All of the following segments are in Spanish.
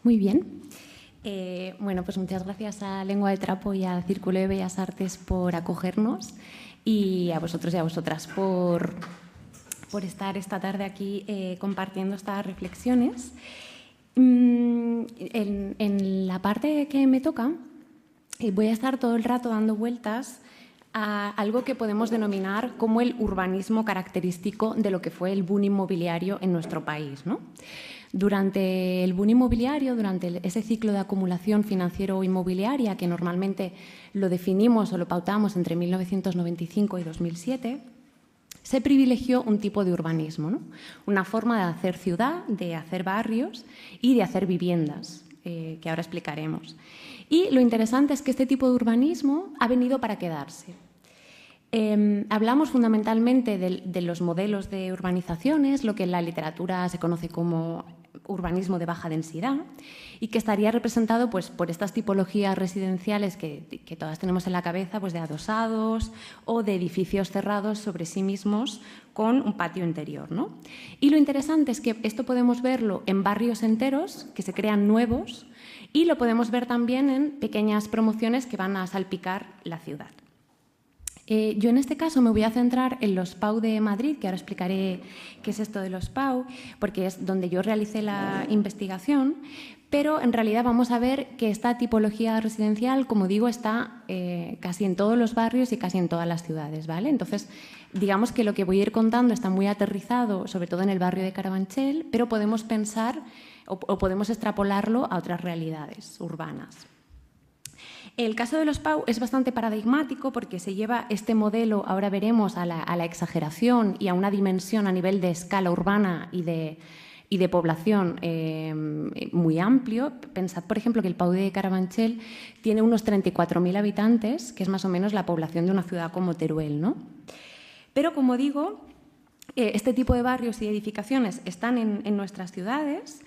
Muy bien. Bueno, pues muchas gracias a Lengua de Trapo y al Círculo de Bellas Artes por acogernos y a vosotros y a vosotras por estar esta tarde aquí compartiendo estas reflexiones. En la parte que me toca voy a estar todo el rato dando vueltas a algo que podemos denominar como el urbanismo característico de lo que fue el boom inmobiliario en nuestro país, ¿no? Durante el boom inmobiliario, durante ese ciclo de acumulación financiero-inmobiliaria que normalmente lo definimos o lo pautamos entre 1995 y 2007, se privilegió un tipo de urbanismo, ¿no? Una forma de hacer ciudad, de hacer barrios y de hacer viviendas, que ahora explicaremos. Y lo interesante es que este tipo de urbanismo ha venido para quedarse. Hablamos fundamentalmente de los modelos de urbanizaciones, lo que en la literatura se conoce como urbanismo de baja densidad, y que estaría representado pues, por estas tipologías residenciales que todas tenemos en la cabeza, pues, de adosados o de edificios cerrados sobre sí mismos con un patio interior, ¿no? Y lo interesante es que esto podemos verlo en barrios enteros que se crean nuevos y lo podemos ver también en pequeñas promociones que van a salpicar la ciudad. Yo en este caso me voy a centrar en los PAU de Madrid, que ahora explicaré qué es esto de los PAU, porque es donde yo realicé la investigación, pero en realidad vamos a ver que esta tipología residencial, como digo, está casi en todos los barrios y casi en todas las ciudades, ¿vale? Entonces, digamos que lo que voy a ir contando está muy aterrizado, sobre todo en el barrio de Carabanchel, pero podemos pensar o podemos extrapolarlo a otras realidades urbanas. El caso de los PAU es bastante paradigmático porque se lleva este modelo, ahora veremos, a la exageración y a una dimensión a nivel de escala urbana y de población muy amplio. Pensad, por ejemplo, que el PAU de Carabanchel tiene unos 34.000 habitantes, que es más o menos la población de una ciudad como Teruel, ¿no? Pero, como digo, este tipo de barrios y edificaciones están en nuestras ciudades.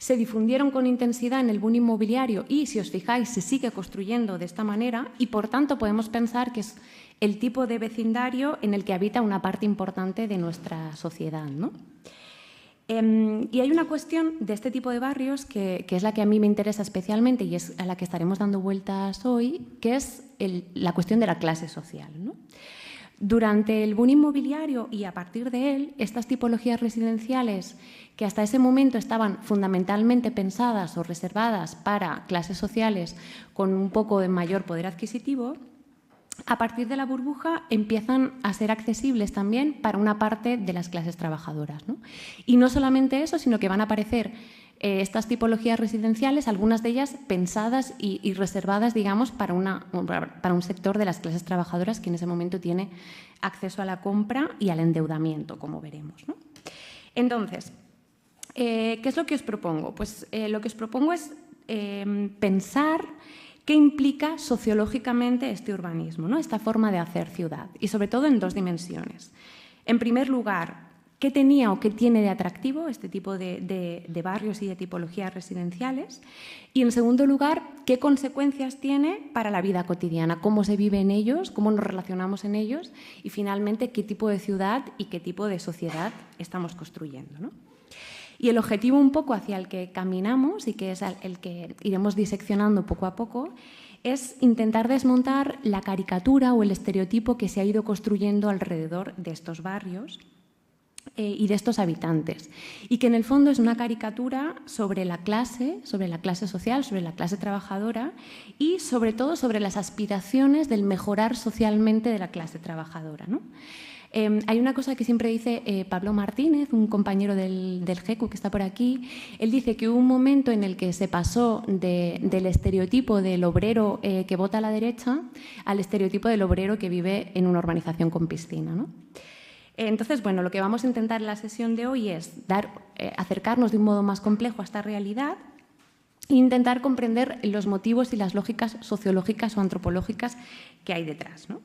Se difundieron con intensidad en el boom inmobiliario y, si os fijáis, se sigue construyendo de esta manera y, por tanto, podemos pensar que es el tipo de vecindario en el que habita una parte importante de nuestra sociedad, ¿no? Y hay una cuestión de este tipo de barrios que es la que a mí me interesa especialmente y es a la que estaremos dando vueltas hoy, que es la cuestión de la clase social, ¿no? Durante el boom inmobiliario y a partir de él, estas tipologías residenciales que hasta ese momento estaban fundamentalmente pensadas o reservadas para clases sociales con un poco de mayor poder adquisitivo, a partir de la burbuja empiezan a ser accesibles también para una parte de las clases trabajadoras, ¿no? Y no solamente eso, sino que van a aparecer estas tipologías residenciales, algunas de ellas pensadas y reservadas, digamos, para un sector de las clases trabajadoras que en ese momento tiene acceso a la compra y al endeudamiento, como veremos, ¿no? Entonces, ¿qué es lo que os propongo? Pues lo que os propongo es pensar qué implica sociológicamente este urbanismo, ¿no? Esta forma de hacer ciudad, y sobre todo en dos dimensiones. En primer lugar, ¿qué tenía o qué tiene de atractivo este tipo de barrios y de tipologías residenciales? Y, en segundo lugar, ¿qué consecuencias tiene para la vida cotidiana? ¿Cómo se vive en ellos? ¿Cómo nos relacionamos en ellos? Y, finalmente, ¿qué tipo de ciudad y qué tipo de sociedad estamos construyendo, ¿no? Y el objetivo un poco hacia el que caminamos y que es el que iremos diseccionando poco a poco es intentar desmontar la caricatura o el estereotipo que se ha ido construyendo alrededor de estos barrios y de estos habitantes, y que en el fondo es una caricatura sobre la clase social, sobre la clase trabajadora y sobre todo sobre las aspiraciones del mejorar socialmente de la clase trabajadora, ¿no? Hay una cosa que siempre dice Pablo Martínez, un compañero del GECU que está por aquí. Él dice que hubo un momento en el que se pasó del estereotipo del obrero que vota a la derecha al estereotipo del obrero que vive en una urbanización con piscina, ¿no? Entonces, bueno, lo que vamos a intentar en la sesión de hoy es acercarnos de un modo más complejo a esta realidad e intentar comprender los motivos y las lógicas sociológicas o antropológicas que hay detrás, ¿no?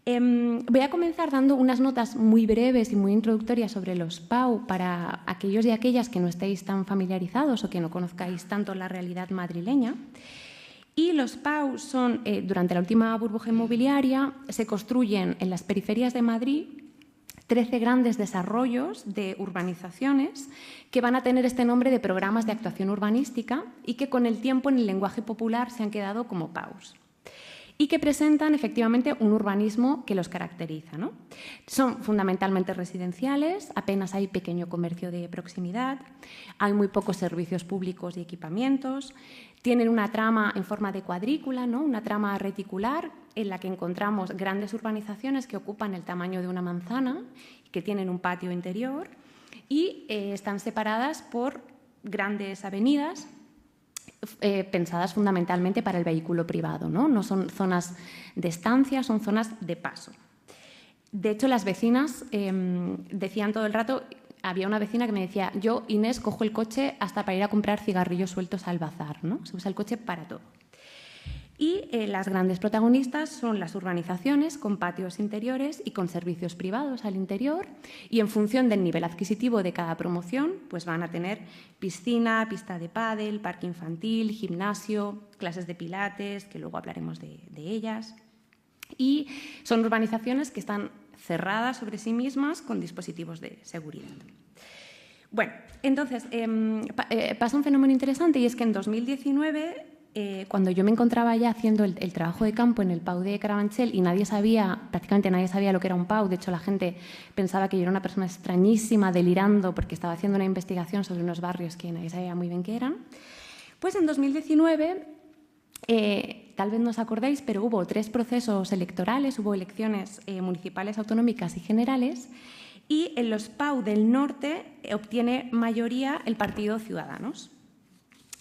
Voy a comenzar dando unas notas muy breves y muy introductorias sobre los PAU para aquellos y aquellas que no estéis tan familiarizados o que no conozcáis tanto la realidad madrileña. Y los PAU son, durante la última burbuja inmobiliaria, se construyen en las periferias de Madrid 13 grandes desarrollos de urbanizaciones que van a tener este nombre de programas de actuación urbanística y que con el tiempo en el lenguaje popular se han quedado como PAUs y que presentan efectivamente un urbanismo que los caracteriza, ¿no? Son fundamentalmente residenciales, apenas hay pequeño comercio de proximidad, hay muy pocos servicios públicos y equipamientos, tienen una trama en forma de cuadrícula, ¿no? Una trama reticular en la que encontramos grandes urbanizaciones que ocupan el tamaño de una manzana, que tienen un patio interior y están separadas por grandes avenidas pensadas fundamentalmente para el vehículo privado, ¿no? No son zonas de estancia, son zonas de paso. De hecho, las vecinas decían todo el rato, había una vecina que me decía, yo, Inés, cojo el coche hasta para ir a comprar cigarrillos sueltos al bazar, ¿no? Se usa el coche para todo. Y las grandes protagonistas son las urbanizaciones con patios interiores y con servicios privados al interior y en función del nivel adquisitivo de cada promoción pues van a tener piscina, pista de pádel, parque infantil, gimnasio, clases de pilates, que luego hablaremos de ellas. Y son urbanizaciones que están cerradas sobre sí mismas con dispositivos de seguridad. Bueno, entonces pasa un fenómeno interesante y es que en 2019... cuando yo me encontraba ya haciendo el trabajo de campo en el PAU de Carabanchel y prácticamente nadie sabía lo que era un PAU, de hecho la gente pensaba que yo era una persona extrañísima, delirando, porque estaba haciendo una investigación sobre unos barrios que nadie sabía muy bien qué eran, pues en 2019, tal vez no os acordéis, pero hubo 3 procesos electorales, hubo elecciones municipales, autonómicas y generales, y en los PAU del norte obtiene mayoría el Partido Ciudadanos.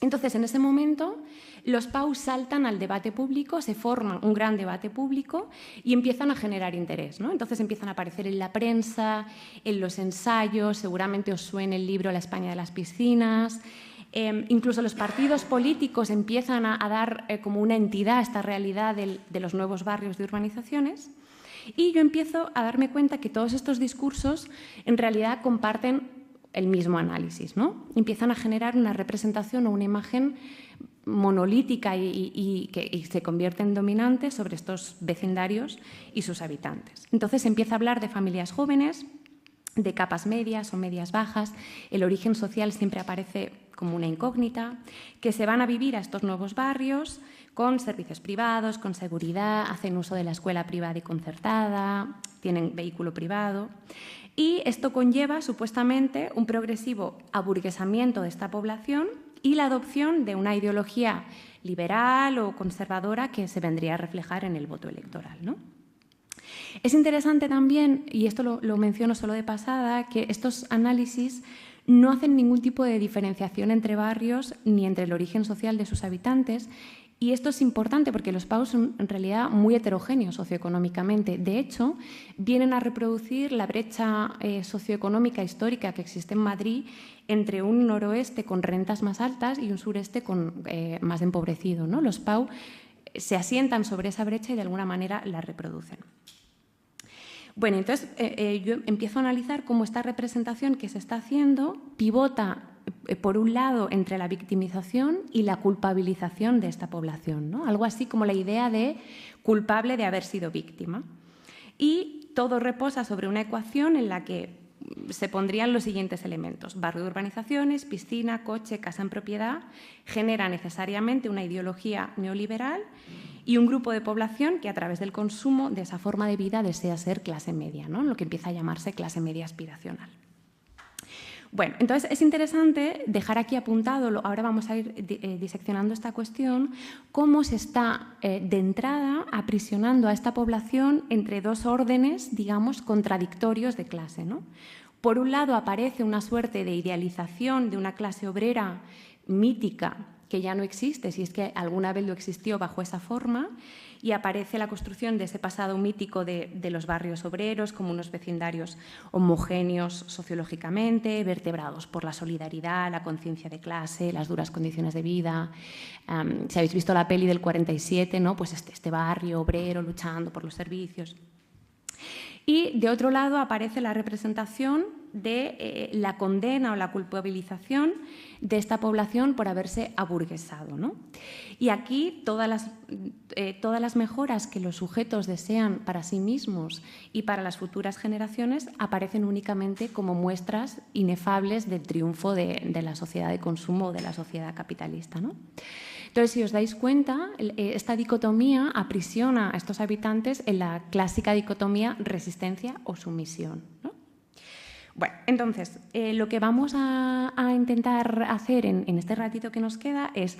Entonces, en ese momento, los PAU saltan al debate público, se forma un gran debate público y empiezan a generar interés, ¿no? Entonces empiezan a aparecer en la prensa, en los ensayos, seguramente os suene el libro La España de las piscinas. Incluso los partidos políticos empiezan a dar como una entidad a esta realidad de los nuevos barrios de urbanizaciones. Y yo empiezo a darme cuenta que todos estos discursos en realidad comparten el mismo análisis, ¿no? Empiezan a generar una representación o una imagen monolítica y se convierte en dominante sobre estos vecindarios y sus habitantes. Entonces se empieza a hablar de familias jóvenes, de capas medias o medias bajas, el origen social siempre aparece como una incógnita, que se van a vivir a estos nuevos barrios con servicios privados, con seguridad, hacen uso de la escuela privada y concertada, tienen vehículo privado. Y esto conlleva, supuestamente, un progresivo aburguesamiento de esta población y la adopción de una ideología liberal o conservadora que se vendría a reflejar en el voto electoral, ¿no? Es interesante también, y esto lo menciono solo de pasada, que estos análisis no hacen ningún tipo de diferenciación entre barrios ni entre el origen social de sus habitantes. Y esto es importante porque los PAUs son en realidad muy heterogéneos socioeconómicamente. De hecho, vienen a reproducir la brecha socioeconómica histórica que existe en Madrid entre un noroeste con rentas más altas y un sureste con más empobrecido, ¿no? Los PAU se asientan sobre esa brecha y de alguna manera la reproducen. Bueno, entonces yo empiezo a analizar cómo esta representación que se está haciendo pivota por un lado, entre la victimización y la culpabilización de esta población, ¿no? Algo así como la idea de culpable de haber sido víctima. Y todo reposa sobre una ecuación en la que se pondrían los siguientes elementos. Barrio de urbanizaciones, piscina, coche, casa en propiedad, genera necesariamente una ideología neoliberal y un grupo de población que a través del consumo de esa forma de vida desea ser clase media, ¿no? Lo que empieza a llamarse clase media aspiracional. Bueno, entonces es interesante dejar aquí apuntado, ahora vamos a ir diseccionando esta cuestión, cómo se está de entrada aprisionando a esta población entre 2 órdenes, digamos, contradictorios de clase, ¿no? Por un lado aparece una suerte de idealización de una clase obrera mítica que ya no existe, si es que alguna vez lo existió bajo esa forma, y aparece la construcción de ese pasado mítico de los barrios obreros como unos vecindarios homogéneos sociológicamente, vertebrados por la solidaridad, la conciencia de clase, las duras condiciones de vida. Si habéis visto la peli del 47, ¿no? Pues este barrio obrero luchando por los servicios. Y de otro lado aparece la representación de la condena o la culpabilización de esta población por haberse aburguesado, ¿no? Y aquí todas las mejoras que los sujetos desean para sí mismos y para las futuras generaciones aparecen únicamente como muestras inefables del triunfo de la sociedad de consumo o de la sociedad capitalista, ¿no? Entonces, si os dais cuenta, esta dicotomía aprisiona a estos habitantes en la clásica dicotomía resistencia o sumisión, ¿no? Bueno, entonces, lo que vamos a intentar hacer en este ratito que nos queda es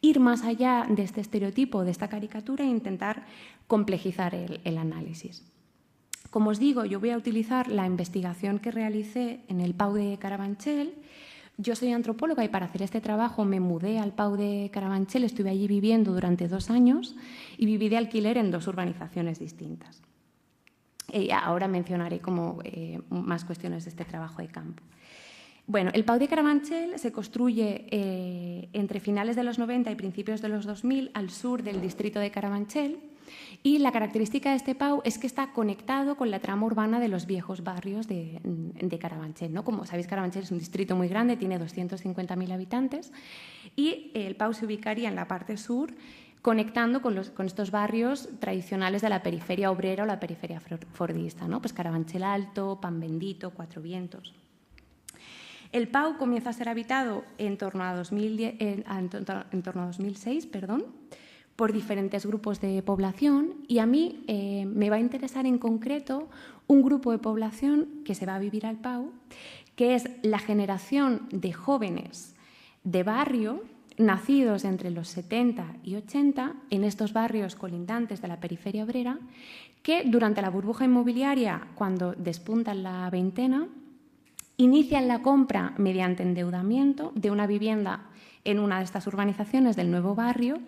ir más allá de este estereotipo, de esta caricatura e intentar complejizar el análisis. Como os digo, yo voy a utilizar la investigación que realicé en el Pau de Carabanchel. Yo soy antropóloga y para hacer este trabajo me mudé al Pau de Carabanchel, estuve allí viviendo durante 2 años y viví de alquiler en 2 urbanizaciones distintas. Ahora mencionaré como más cuestiones de este trabajo de campo. Bueno, el Pau de Carabanchel se construye entre finales de los 90 y principios de los 2000 al sur del distrito de Carabanchel y la característica de este Pau es que está conectado con la trama urbana de los viejos barrios de Carabanchel, ¿no? Como sabéis, Carabanchel es un distrito muy grande, tiene 250.000 habitantes y el Pau se ubicaría en la parte sur conectando con estos barrios tradicionales de la periferia obrera o la periferia fordista, ¿no? Pues Carabanchel Alto, Pan Bendito, Cuatro Vientos. El Pau comienza a ser habitado en torno a 2006, por diferentes grupos de población y a mí me va a interesar en concreto un grupo de población que se va a vivir al Pau, que es la generación de jóvenes de barrio nacidos entre los 70 y 80 en estos barrios colindantes de la periferia obrera, que durante la burbuja inmobiliaria, cuando despuntan la veintena, inician la compra mediante endeudamiento de una vivienda en una de estas urbanizaciones del nuevo barrio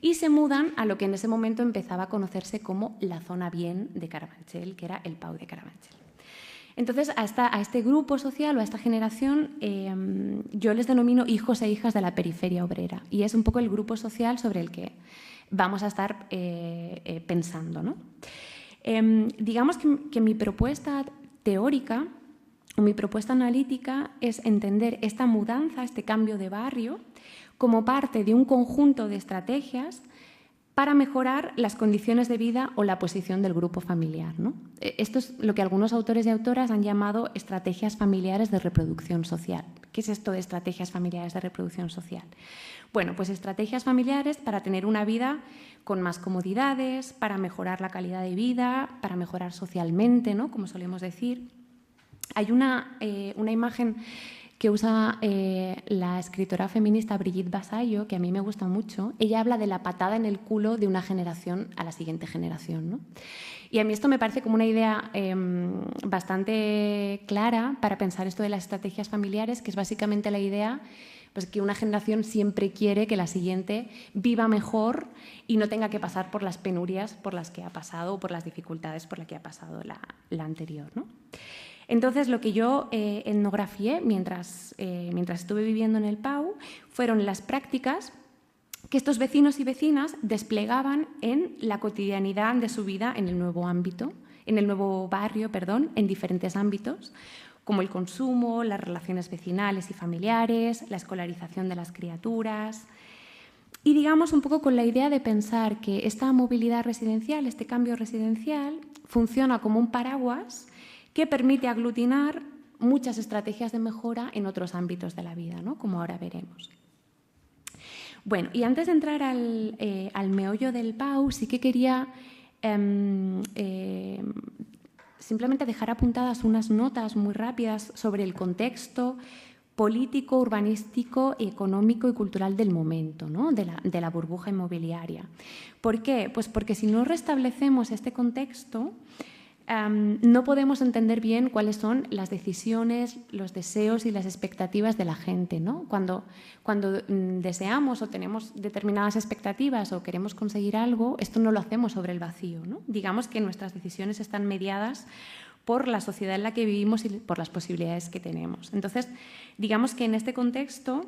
y se mudan a lo que en ese momento empezaba a conocerse como la zona bien de Carabanchel, que era el Pau de Carabanchel. Entonces, a este grupo social o a esta generación yo les denomino hijos e hijas de la periferia obrera y es un poco el grupo social sobre el que vamos a estar pensando, ¿no? Digamos que mi propuesta teórica o mi propuesta analítica es entender esta mudanza, este cambio de barrio, como parte de un conjunto de estrategias para mejorar las condiciones de vida o la posición del grupo familiar, ¿no? Esto es lo que algunos autores y autoras han llamado estrategias familiares de reproducción social. ¿Qué es esto de estrategias familiares de reproducción social? Bueno, pues estrategias familiares para tener una vida con más comodidades, para mejorar la calidad de vida, para mejorar socialmente, ¿no? Como solemos decir. Hay una imagen que usa la escritora feminista Brigitte Vasallo, que a mí me gusta mucho. Ella habla de la patada en el culo de una generación a la siguiente generación, ¿no? Y a mí esto me parece como una idea bastante clara para pensar esto de las estrategias familiares, que es básicamente la idea pues, que una generación siempre quiere que la siguiente viva mejor y no tenga que pasar por las penurias por las que ha pasado o por las dificultades por las que ha pasado la anterior, ¿no? Entonces, lo que yo etnografié mientras estuve viviendo en el Pau fueron las prácticas que estos vecinos y vecinas desplegaban en la cotidianidad de su vida en el nuevo barrio, en diferentes ámbitos, como el consumo, las relaciones vecinales y familiares, la escolarización de las criaturas. Y digamos un poco con la idea de pensar que esta movilidad residencial, este cambio residencial, funciona como un paraguas que permite aglutinar muchas estrategias de mejora en otros ámbitos de la vida, ¿no? Como ahora veremos. Bueno, y antes de entrar al meollo del Pau, sí que quería simplemente dejar apuntadas unas notas muy rápidas sobre el contexto político, urbanístico, económico y cultural del momento, ¿no? de la burbuja inmobiliaria. ¿Por qué? Pues porque si no restablecemos este contexto, no podemos entender bien cuáles son las decisiones, los deseos y las expectativas de la gente, ¿no? Cuando deseamos o tenemos determinadas expectativas o queremos conseguir algo, esto no lo hacemos sobre el vacío, ¿no? Digamos que nuestras decisiones están mediadas por la sociedad en la que vivimos y por las posibilidades que tenemos. Entonces, digamos que en este contexto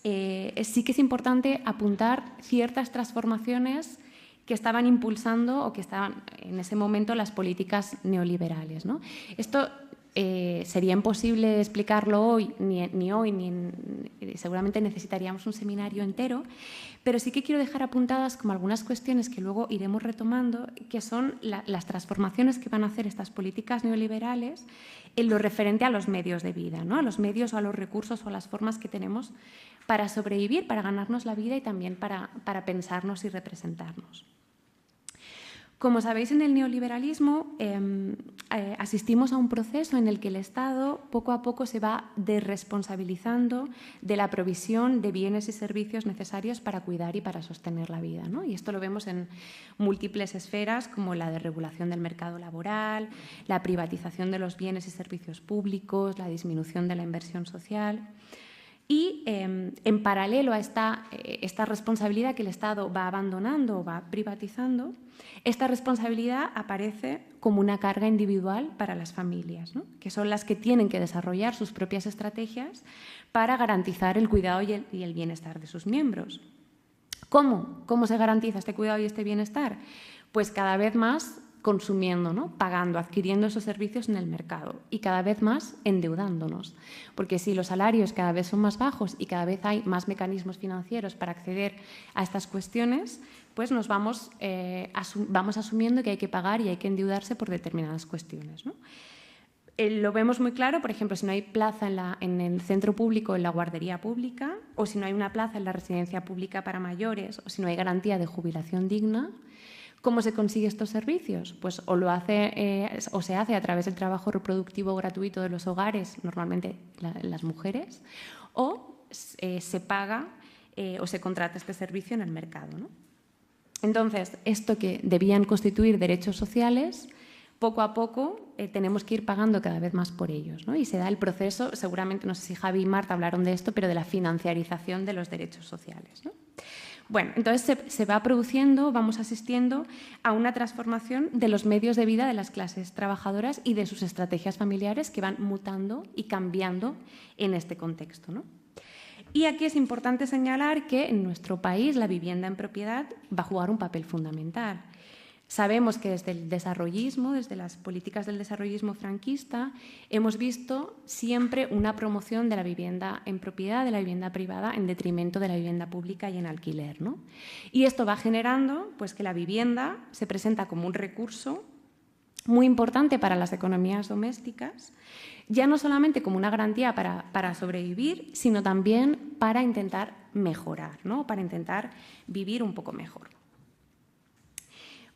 sí que es importante apuntar ciertas transformaciones que estaban impulsando o que estaban en ese momento las políticas neoliberales, ¿no? Esto sería imposible explicarlo hoy, seguramente necesitaríamos un seminario entero, pero sí que quiero dejar apuntadas como algunas cuestiones que luego iremos retomando, que son las transformaciones que van a hacer estas políticas neoliberales en lo referente a los medios de vida, ¿no? A los medios o a los recursos o a las formas que tenemos para sobrevivir, para ganarnos la vida y también para pensarnos y representarnos. Como sabéis, en el neoliberalismo asistimos a un proceso en el que el Estado poco a poco se va desresponsabilizando de la provisión de bienes y servicios necesarios para cuidar y para sostener la vida, ¿no? Y esto lo vemos en múltiples esferas, como la desregulación del mercado laboral, la privatización de los bienes y servicios públicos, la disminución de la inversión social. Y en paralelo a esta responsabilidad que el Estado va abandonando o va privatizando, esta responsabilidad aparece como una carga individual para las familias, ¿no? Que son las que tienen que desarrollar sus propias estrategias para garantizar el cuidado y el bienestar de sus miembros. ¿Cómo? ¿Cómo se garantiza este cuidado y este bienestar? Pues cada vez más consumiendo, ¿no? Pagando, adquiriendo esos servicios en el mercado y cada vez más endeudándonos. Porque si los salarios cada vez son más bajos y cada vez hay más mecanismos financieros para acceder a estas cuestiones, pues nos vamos asumiendo que hay que pagar y hay que endeudarse por determinadas cuestiones, ¿no? Lo vemos muy claro, por ejemplo, si no hay plaza en el centro público, en la guardería pública, o si no hay una plaza en la residencia pública para mayores, o si no hay garantía de jubilación digna. ¿Cómo se consigue estos servicios? Pues o se hace a través del trabajo reproductivo gratuito de los hogares, normalmente las mujeres, o se paga o se contrata este servicio en el mercado, ¿no? Entonces, esto que debían constituir derechos sociales, poco a poco tenemos que ir pagando cada vez más por ellos, ¿no? Y se da el proceso, seguramente, no sé si Javi y Marta hablaron de esto, pero de la financiarización de los derechos sociales, ¿no? Bueno, entonces se va produciendo, vamos asistiendo a una transformación de los medios de vida de las clases trabajadoras y de sus estrategias familiares que van mutando y cambiando en este contexto, ¿no? Y aquí es importante señalar que en nuestro país la vivienda en propiedad va a jugar un papel fundamental. Sabemos que desde el desarrollismo, desde las políticas del desarrollismo franquista, hemos visto siempre una promoción de la vivienda en propiedad, de la vivienda privada, en detrimento de la vivienda pública y en alquiler, ¿no? Y esto va generando pues, que la vivienda se presenta como un recurso muy importante para las economías domésticas, ya no solamente como una garantía para sobrevivir, sino también para intentar mejorar, ¿no? Para intentar vivir un poco mejor.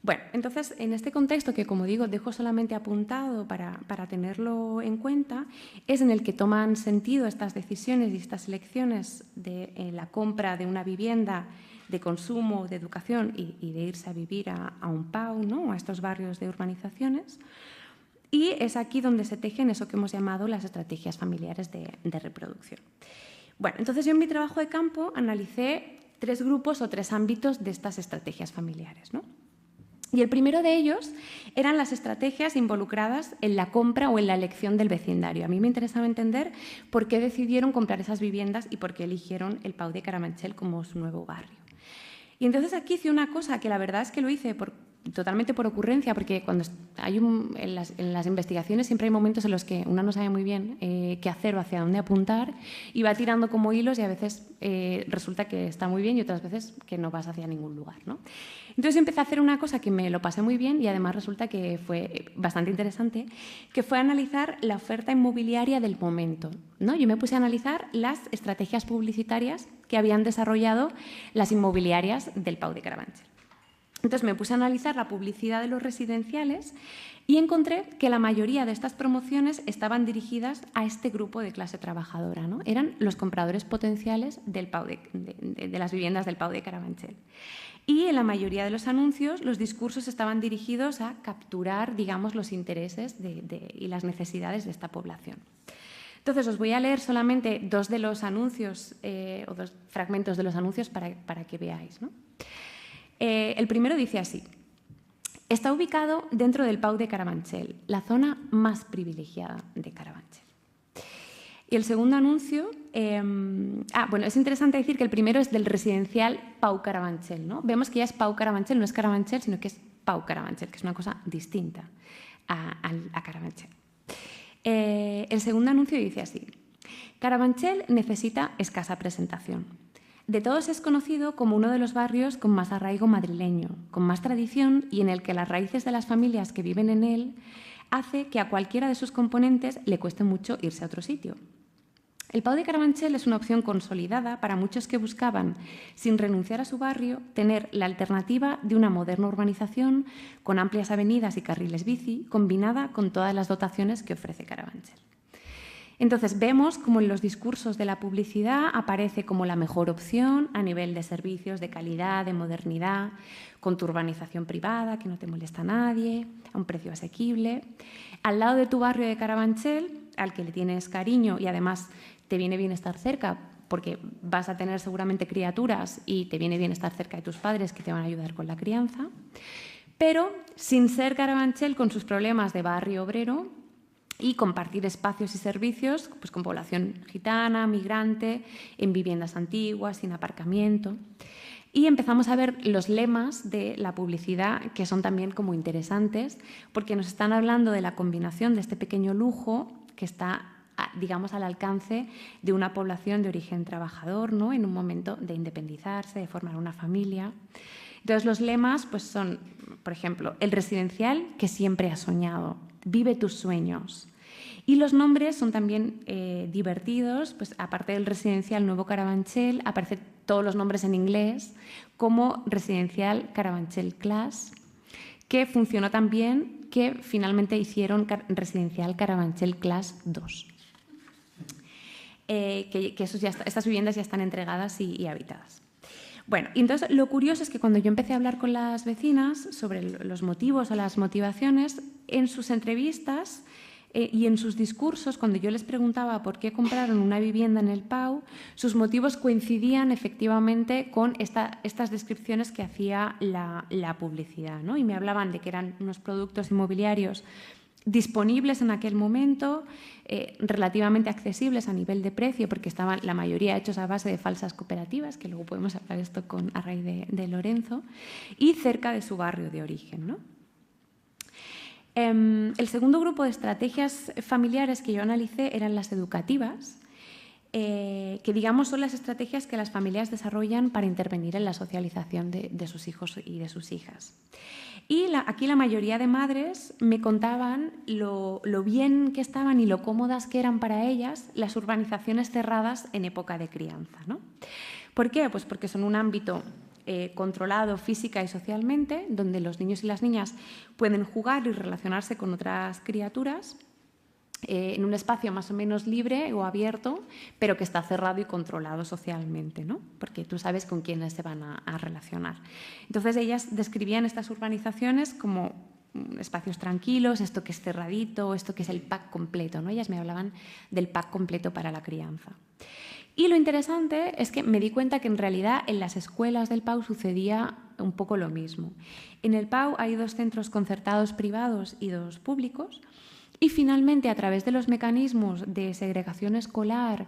Bueno, entonces, en este contexto que, como digo, dejo solamente apuntado para tenerlo en cuenta, es en el que toman sentido estas decisiones y estas elecciones de la compra de una vivienda de consumo, de educación y de irse a vivir a un PAU, ¿no? A estos barrios de urbanizaciones. Y es aquí donde se tejen eso que hemos llamado las estrategias familiares de reproducción. Bueno, entonces yo en mi trabajo de campo analicé 3 grupos o 3 ámbitos de estas estrategias familiares, ¿no? Y el primero de ellos eran las estrategias involucradas en la compra o en la elección del vecindario. A mí me interesaba entender por qué decidieron comprar esas viviendas y por qué eligieron el Pau de Carabanchel como su nuevo barrio. Y entonces aquí hice una cosa que la verdad es que lo hice totalmente por ocurrencia, porque cuando en las investigaciones siempre hay momentos en los que uno no sabe muy bien qué hacer o hacia dónde apuntar y va tirando como hilos y a veces resulta que está muy bien y otras veces que no vas hacia ningún lugar, ¿no? Entonces empecé a hacer una cosa que me lo pasé muy bien y además resulta que fue bastante interesante, que fue analizar la oferta inmobiliaria del momento, ¿no? Yo me puse a analizar las estrategias publicitarias que habían desarrollado las inmobiliarias del Pau de Carabanchel. Entonces me puse a analizar la publicidad de los residenciales y encontré que la mayoría de estas promociones estaban dirigidas a este grupo de clase trabajadora, ¿no? Eran los compradores potenciales del Pau de las viviendas del Pau de Carabanchel. Y en la mayoría de los anuncios los discursos estaban dirigidos a capturar, digamos, los intereses y las necesidades de esta población. Entonces, os voy a leer solamente 2 de los anuncios o 2 fragmentos de los anuncios para que veáis, ¿no? El primero dice así: está ubicado dentro del Pau de Carabanchel, la zona más privilegiada de Carabanchel. Y el segundo anuncio, bueno, es interesante decir que el primero es del residencial Pau Carabanchel, ¿no? Vemos que ya es Pau Carabanchel, no es Carabanchel, sino que es Pau Carabanchel, que es una cosa distinta a Carabanchel. El segundo anuncio dice así: Carabanchel necesita escasa presentación. De todos es conocido como uno de los barrios con más arraigo madrileño, con más tradición y en el que las raíces de las familias que viven en él hace que a cualquiera de sus componentes le cueste mucho irse a otro sitio. El Pau de Carabanchel es una opción consolidada para muchos que buscaban, sin renunciar a su barrio, tener la alternativa de una moderna urbanización con amplias avenidas y carriles bici, combinada con todas las dotaciones que ofrece Carabanchel. Entonces vemos como en los discursos de la publicidad aparece como la mejor opción a nivel de servicios, de calidad, de modernidad, con tu urbanización privada, que no te molesta a nadie, a un precio asequible. Al lado de tu barrio de Carabanchel, al que le tienes cariño y además te viene bien estar cerca porque vas a tener seguramente criaturas y te viene bien estar cerca de tus padres que te van a ayudar con la crianza, pero sin ser Carabanchel con sus problemas de barrio obrero y compartir espacios y servicios pues, con población gitana, migrante, en viviendas antiguas, sin aparcamiento. Y empezamos a ver los lemas de la publicidad, que son también como interesantes, porque nos están hablando de la combinación de este pequeño lujo que está, digamos, al alcance de una población de origen trabajador, ¿no? En un momento de independizarse, de formar una familia. Entonces, los lemas pues, son, por ejemplo, el residencial que siempre has soñado, vive tus sueños. Y los nombres son también divertidos, pues aparte del residencial Nuevo Carabanchel, aparecen todos los nombres en inglés, como residencial Carabanchel Class, que funcionó tan bien que finalmente hicieron residencial Carabanchel Class 2. Que estas viviendas ya están entregadas y habitadas. Bueno, y entonces lo curioso es que cuando yo empecé a hablar con las vecinas sobre los motivos o las motivaciones, en sus entrevistas y en sus discursos, cuando yo les preguntaba por qué compraron una vivienda en el Pau, sus motivos coincidían efectivamente con estas descripciones que hacía la publicidad, ¿no? Y me hablaban de que eran unos productos inmobiliarios disponibles en aquel momento, relativamente accesibles a nivel de precio, porque estaban la mayoría hechos a base de falsas cooperativas, que luego podemos hablar de esto a raíz de Lorenzo, y cerca de su barrio de origen, ¿no? El segundo grupo de estrategias familiares que yo analicé eran las educativas, que digamos son las estrategias que las familias desarrollan para intervenir en la socialización de sus hijos y de sus hijas. Y aquí la mayoría de madres me contaban lo bien que estaban y lo cómodas que eran para ellas las urbanizaciones cerradas en época de crianza, ¿no? ¿Por qué? Pues porque son un ámbito controlado física y socialmente, donde los niños y las niñas pueden jugar y relacionarse con otras criaturas en un espacio más o menos libre o abierto, pero que está cerrado y controlado socialmente, ¿no? Porque tú sabes con quiénes se van a relacionar. Entonces ellas describían estas urbanizaciones como espacios tranquilos, esto que es cerradito, esto que es el pack completo, ¿no? Ellas me hablaban del pack completo para la crianza. Y lo interesante es que me di cuenta que en realidad en las escuelas del Pau sucedía un poco lo mismo. En el Pau hay 2 centros concertados privados y 2 públicos, y finalmente a través de los mecanismos de segregación escolar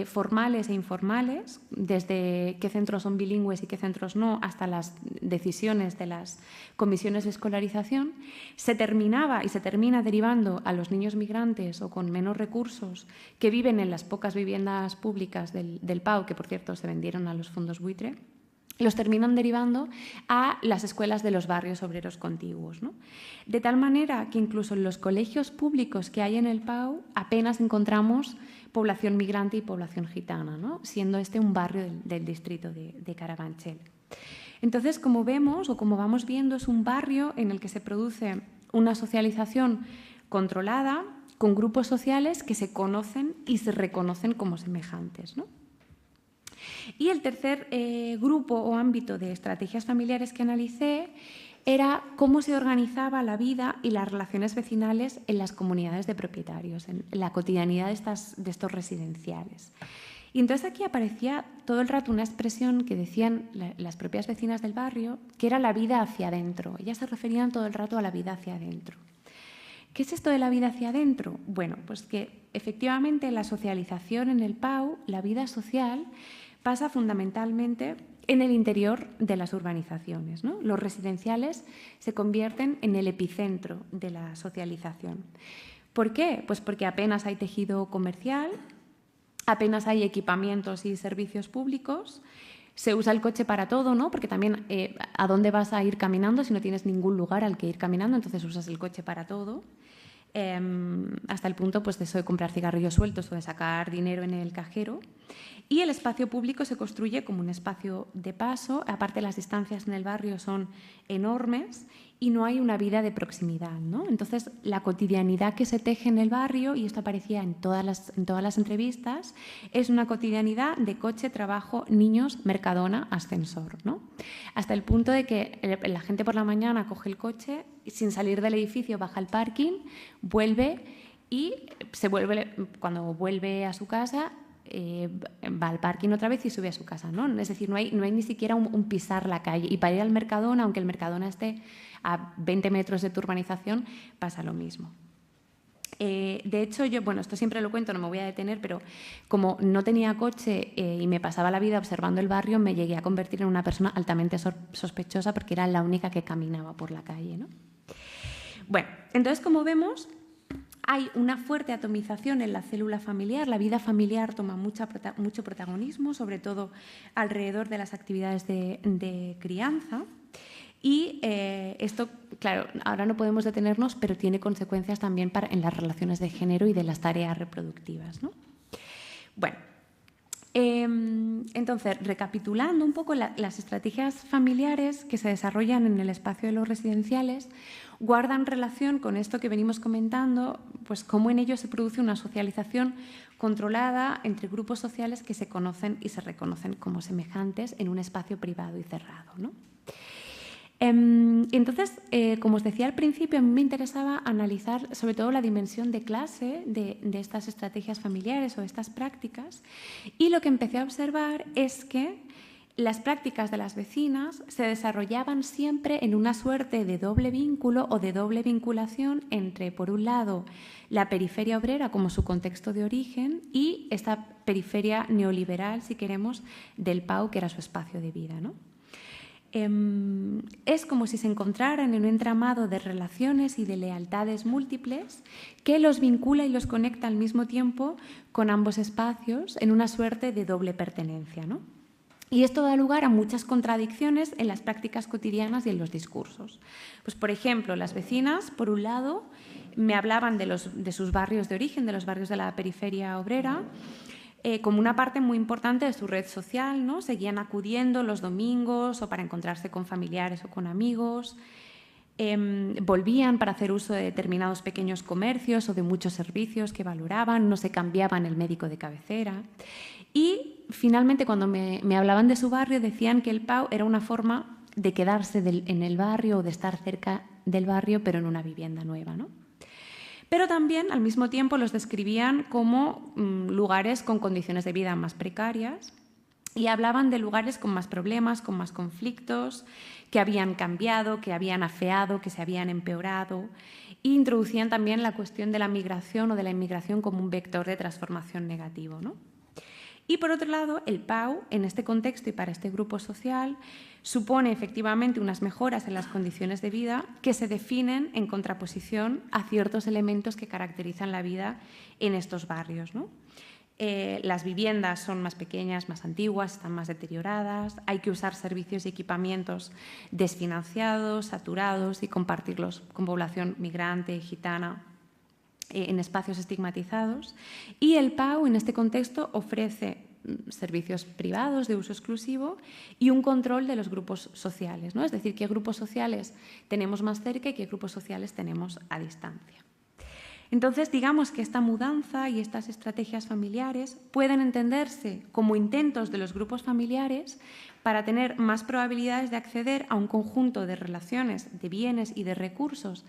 formales e informales, desde qué centros son bilingües y qué centros no, hasta las decisiones de las comisiones de escolarización, se terminaba y se termina derivando a los niños migrantes o con menos recursos que viven en las pocas viviendas públicas del Pau, que por cierto se vendieron a los fondos buitre, los terminan derivando a las escuelas de los barrios obreros contiguos, ¿no? De tal manera que incluso en los colegios públicos que hay en el Pau apenas encontramos población migrante y población gitana, ¿no? Siendo este un barrio del distrito de Carabanchel. Entonces, como vemos o como vamos viendo, es un barrio en el que se produce una socialización controlada con grupos sociales que se conocen y se reconocen como semejantes, ¿no? Y el tercer grupo o ámbito de estrategias familiares que analicé era cómo se organizaba la vida y las relaciones vecinales en las comunidades de propietarios, en la cotidianidad de estos residenciales. Y entonces aquí aparecía todo el rato una expresión que decían las propias vecinas del barrio, que era la vida hacia adentro. Ellas se referían todo el rato a la vida hacia adentro. ¿Qué es esto de la vida hacia adentro? Bueno, pues que efectivamente la socialización en el Pau, la vida social, pasa fundamentalmente en el interior de las urbanizaciones, ¿no? Los residenciales se convierten en el epicentro de la socialización. ¿Por qué? Pues porque apenas hay tejido comercial, apenas hay equipamientos y servicios públicos, se usa el coche para todo, ¿no? Porque también ¿a dónde vas a ir caminando si no tienes ningún lugar al que ir caminando? Entonces usas el coche para todo. Hasta el punto pues, de eso de comprar cigarrillos sueltos o de sacar dinero en el cajero. Y el espacio público se construye como un espacio de paso. Aparte, las distancias en el barrio son enormes y no hay una vida de proximidad, ¿no? Entonces, la cotidianidad que se teje en el barrio, y esto aparecía en todas las entrevistas, es una cotidianidad de coche, trabajo, niños, Mercadona, ascensor, ¿no? Hasta el punto de que la gente por la mañana coge el coche y sin salir del edificio baja al parking, vuelve y cuando vuelve a su casa va al parking otra vez y sube a su casa, ¿no? Es decir, no hay ni siquiera un pisar la calle. Y para ir al Mercadona, aunque el Mercadona esté a 20 metros de tu urbanización, pasa lo mismo. De hecho, yo, bueno, esto siempre lo cuento, no me voy a detener, pero como no tenía coche y me pasaba la vida observando el barrio, me llegué a convertir en una persona altamente sospechosa porque era la única que caminaba por la calle, ¿no? Bueno, entonces, como vemos, hay una fuerte atomización en la célula familiar. La vida familiar toma mucho protagonismo, sobre todo alrededor de las actividades de crianza. Y esto, claro, ahora no podemos detenernos, pero tiene consecuencias también en las relaciones de género y de las tareas reproductivas, ¿no? Bueno, entonces, recapitulando un poco, las estrategias familiares que se desarrollan en el espacio de los residenciales guardan relación con esto que venimos comentando, pues cómo en ellos se produce una socialización controlada entre grupos sociales que se conocen y se reconocen como semejantes en un espacio privado y cerrado, ¿no? Entonces, como os decía al principio, a mí me interesaba analizar sobre todo la dimensión de clase de estas estrategias familiares o estas prácticas, y lo que empecé a observar es que las prácticas de las vecinas se desarrollaban siempre en una suerte de doble vínculo o de doble vinculación entre, por un lado, la periferia obrera como su contexto de origen y esta periferia neoliberal, si queremos, del PAU, que era su espacio de vida, ¿no? Es como si se encontraran en un entramado de relaciones y de lealtades múltiples que los vincula y los conecta al mismo tiempo con ambos espacios en una suerte de doble pertenencia, ¿no? Y esto da lugar a muchas contradicciones en las prácticas cotidianas y en los discursos. Pues, por ejemplo, las vecinas, por un lado, me hablaban de sus barrios de origen, de los barrios de la periferia obrera, como una parte muy importante de su red social, ¿no? Seguían acudiendo los domingos o para encontrarse con familiares o con amigos. Volvían para hacer uso de determinados pequeños comercios o de muchos servicios que valoraban, no se cambiaban el médico de cabecera. Y finalmente, cuando me hablaban de su barrio, decían que el PAU era una forma de quedarse en el barrio o de estar cerca del barrio, pero en una vivienda nueva, ¿no? Pero también, al mismo tiempo, los describían como lugares con condiciones de vida más precarias y hablaban de lugares con más problemas, con más conflictos, que habían cambiado, que habían afeado, que se habían empeorado, e introducían también la cuestión de la migración o de la inmigración como un vector de transformación negativo, ¿no? Y, por otro lado, el PAU, en este contexto y para este grupo social, supone efectivamente unas mejoras en las condiciones de vida que se definen en contraposición a ciertos elementos que caracterizan la vida en estos barrios, ¿no? Las viviendas son más pequeñas, más antiguas, están más deterioradas, hay que usar servicios y equipamientos desfinanciados, saturados y compartirlos con población migrante, gitana, en espacios estigmatizados, y el PAU en este contexto ofrece servicios privados de uso exclusivo y un control de los grupos sociales, ¿no? Es decir, qué grupos sociales tenemos más cerca y qué grupos sociales tenemos a distancia. Entonces, digamos que esta mudanza y estas estrategias familiares pueden entenderse como intentos de los grupos familiares para tener más probabilidades de acceder a un conjunto de relaciones, de bienes y de recursos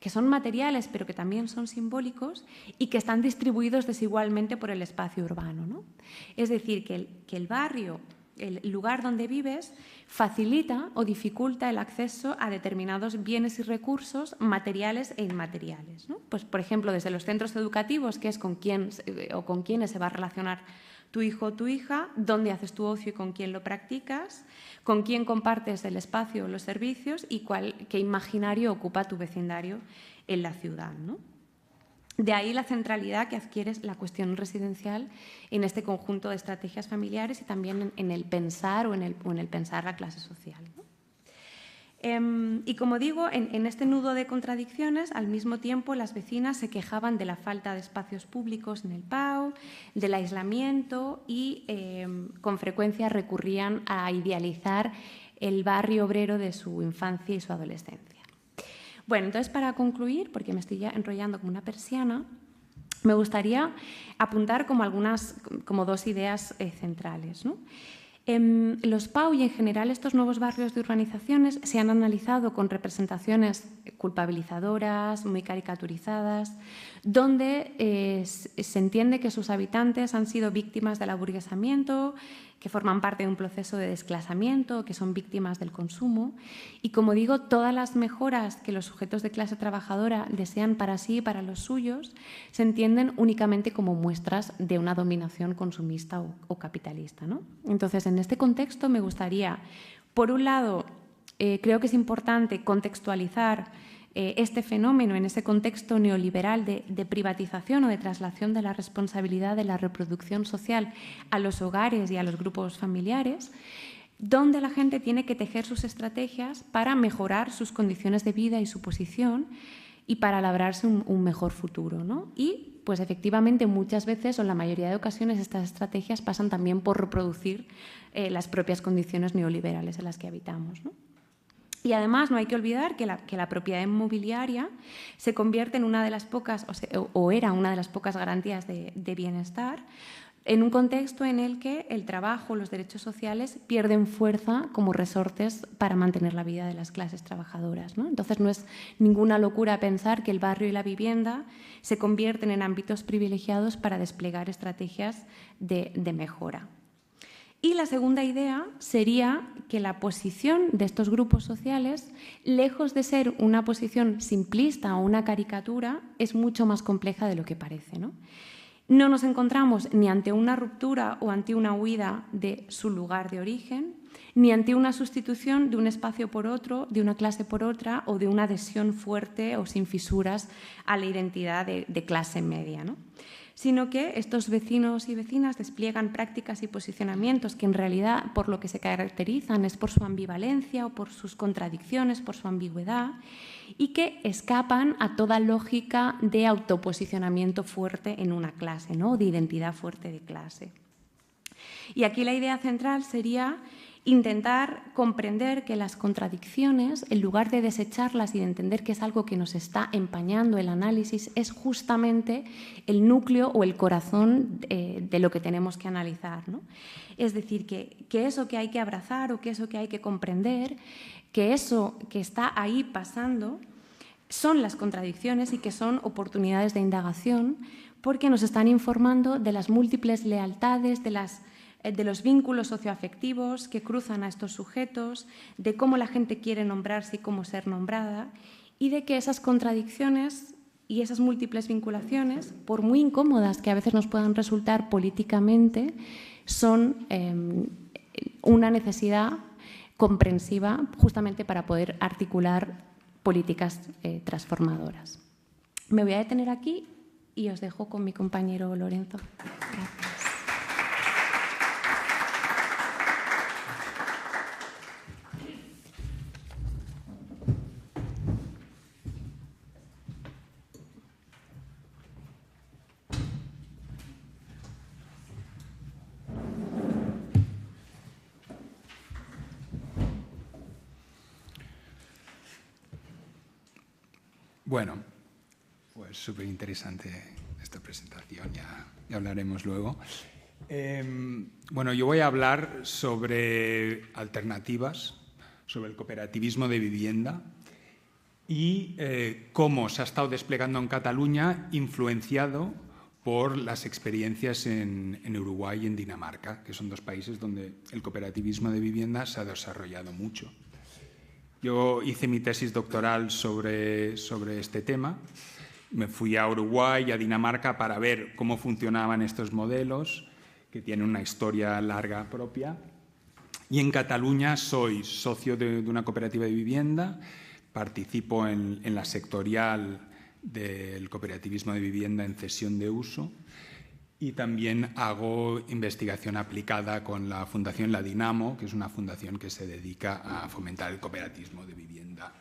que son materiales pero que también son simbólicos y que están distribuidos desigualmente por el espacio urbano, ¿no? Es decir, que el barrio, el lugar donde vives, facilita o dificulta el acceso a determinados bienes y recursos materiales e inmateriales, ¿no? Pues, por ejemplo, desde los centros educativos, que es con quién o con quiénes se va a relacionar tu hijo o tu hija, dónde haces tu ocio y con quién lo practicas, con quién compartes el espacio o los servicios y qué imaginario ocupa tu vecindario en la ciudad, ¿no? De ahí la centralidad que adquiere la cuestión residencial en este conjunto de estrategias familiares y también en el pensar o en el pensar la clase social, ¿no? Y como digo, en este nudo de contradicciones, al mismo tiempo las vecinas se quejaban de la falta de espacios públicos en el PAU, del aislamiento y con frecuencia recurrían a idealizar el barrio obrero de su infancia y su adolescencia. Bueno, entonces para concluir, porque me estoy ya enrollando como una persiana, me gustaría apuntar como dos ideas centrales, ¿no? Los PAU y en general estos nuevos barrios de urbanizaciones se han analizado con representaciones culpabilizadoras, muy caricaturizadas, donde se entiende que sus habitantes han sido víctimas del aburguesamiento, que forman parte de un proceso de desclasamiento, que son víctimas del consumo. Y como digo, todas las mejoras que los sujetos de clase trabajadora desean para sí y para los suyos se entienden únicamente como muestras de una dominación consumista o capitalista, ¿no? Entonces, en este contexto me gustaría, por un lado, creo que es importante contextualizar este fenómeno en ese contexto neoliberal de privatización o de traslación de la responsabilidad de la reproducción social a los hogares y a los grupos familiares, donde la gente tiene que tejer sus estrategias para mejorar sus condiciones de vida y su posición y para labrarse un mejor futuro, ¿no? Y, pues efectivamente, muchas veces o en la mayoría de ocasiones estas estrategias pasan también por reproducir las propias condiciones neoliberales en las que habitamos, ¿no? Y además no hay que olvidar que la propiedad inmobiliaria se convierte en una de las pocas, o era una de las pocas garantías de bienestar, en un contexto en el que el trabajo, los derechos sociales pierden fuerza como resortes para mantener la vida de las clases trabajadoras, ¿no? Entonces no es ninguna locura pensar que el barrio y la vivienda se convierten en ámbitos privilegiados para desplegar estrategias de mejora. Y la segunda idea sería que la posición de estos grupos sociales, lejos de ser una posición simplista o una caricatura, es mucho más compleja de lo que parece, ¿no? No nos encontramos ni ante una ruptura o ante una huida de su lugar de origen, ni ante una sustitución de un espacio por otro, de una clase por otra o de una adhesión fuerte o sin fisuras a la identidad de clase media, ¿no? Sino que estos vecinos y vecinas despliegan prácticas y posicionamientos que en realidad por lo que se caracterizan es por su ambivalencia o por sus contradicciones, por su ambigüedad, y que escapan a toda lógica de autoposicionamiento fuerte en una clase, ¿no? De identidad fuerte de clase. Y aquí la idea central sería intentar comprender que las contradicciones, en lugar de desecharlas y de entender que es algo que nos está empañando el análisis, es justamente el núcleo o el corazón de lo que tenemos que analizar, ¿no? Es decir, que eso que hay que abrazar o que eso que hay que comprender, que eso que está ahí pasando son las contradicciones y que son oportunidades de indagación porque nos están informando de las múltiples lealtades, de los vínculos socioafectivos que cruzan a estos sujetos, de cómo la gente quiere nombrarse y cómo ser nombrada, y de que esas contradicciones y esas múltiples vinculaciones, por muy incómodas que a veces nos puedan resultar políticamente, son una necesidad comprensiva justamente para poder articular políticas transformadoras. Me voy a detener aquí y os dejo con mi compañero Lorenzo. Gracias. Bueno, pues súper interesante esta presentación, ya hablaremos luego. Bueno, yo voy a hablar sobre alternativas, sobre el cooperativismo de vivienda y cómo se ha estado desplegando en Cataluña influenciado por las experiencias en Uruguay y en Dinamarca, que son dos países donde el cooperativismo de vivienda se ha desarrollado mucho. Yo hice mi tesis doctoral sobre este tema. Me fui a Uruguay y a Dinamarca para ver cómo funcionaban estos modelos, que tienen una historia larga propia. Y en Cataluña soy socio de una cooperativa de vivienda, participo en la sectorial del cooperativismo de vivienda en cesión de uso, y también hago investigación aplicada con la Fundación La Dinamo, que es una fundación que se dedica a fomentar el cooperativismo de vivienda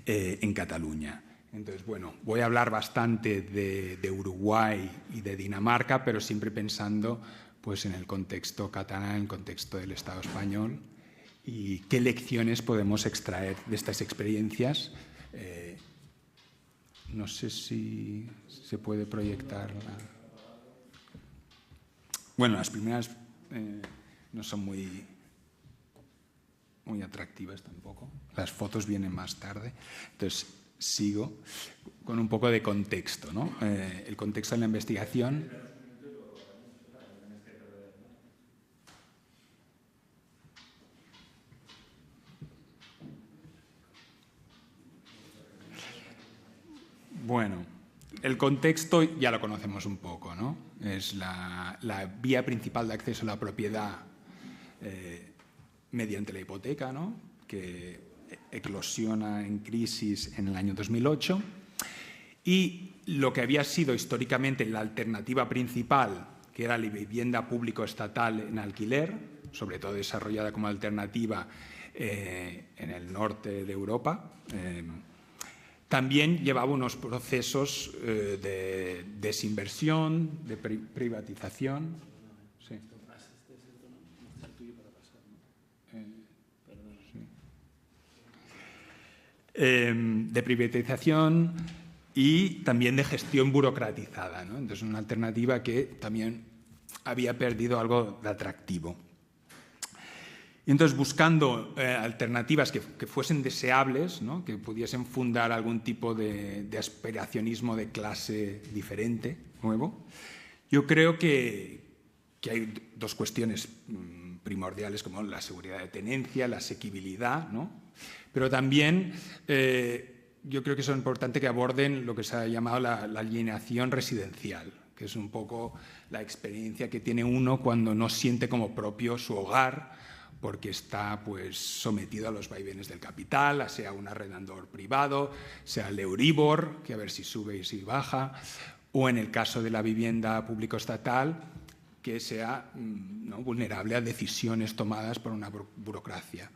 en Cataluña. Entonces, bueno, voy a hablar bastante de Uruguay y de Dinamarca, pero siempre pensando pues, en el contexto catalán, en el contexto del Estado español, y qué lecciones podemos extraer de estas experiencias. No sé si se puede proyectar. Bueno, las primeras no son muy atractivas tampoco. Las fotos vienen más tarde. Entonces, sigo con un poco de contexto, ¿no? El contexto de la investigación. Bueno, el contexto ya lo conocemos un poco, ¿no? Es la vía principal de acceso a la propiedad mediante la hipoteca, ¿no? Que eclosiona en crisis en el año 2008, y lo que había sido históricamente la alternativa principal, que era la vivienda público-estatal en alquiler, sobre todo desarrollada como alternativa en el norte de Europa, también llevaba unos procesos de desinversión, de privatización. Sí. De privatización y también de gestión burocratizada, ¿no? Entonces, una alternativa que también había perdido algo de atractivo. Y entonces, buscando alternativas que fuesen deseables, ¿no? Que pudiesen fundar algún tipo de aspiracionismo de clase diferente, nuevo, yo creo que hay dos cuestiones primordiales, como la seguridad de tenencia, la asequibilidad, ¿no? Pero también yo creo que es importante que aborden lo que se ha llamado la alienación residencial, que es un poco la experiencia que tiene uno cuando no siente como propio su hogar, porque está pues, sometido a los vaivenes del capital, sea un arrendador privado, sea el Euribor, que a ver si sube y si baja, o en el caso de la vivienda público-estatal, que sea ¿no? vulnerable a decisiones tomadas por una burocracia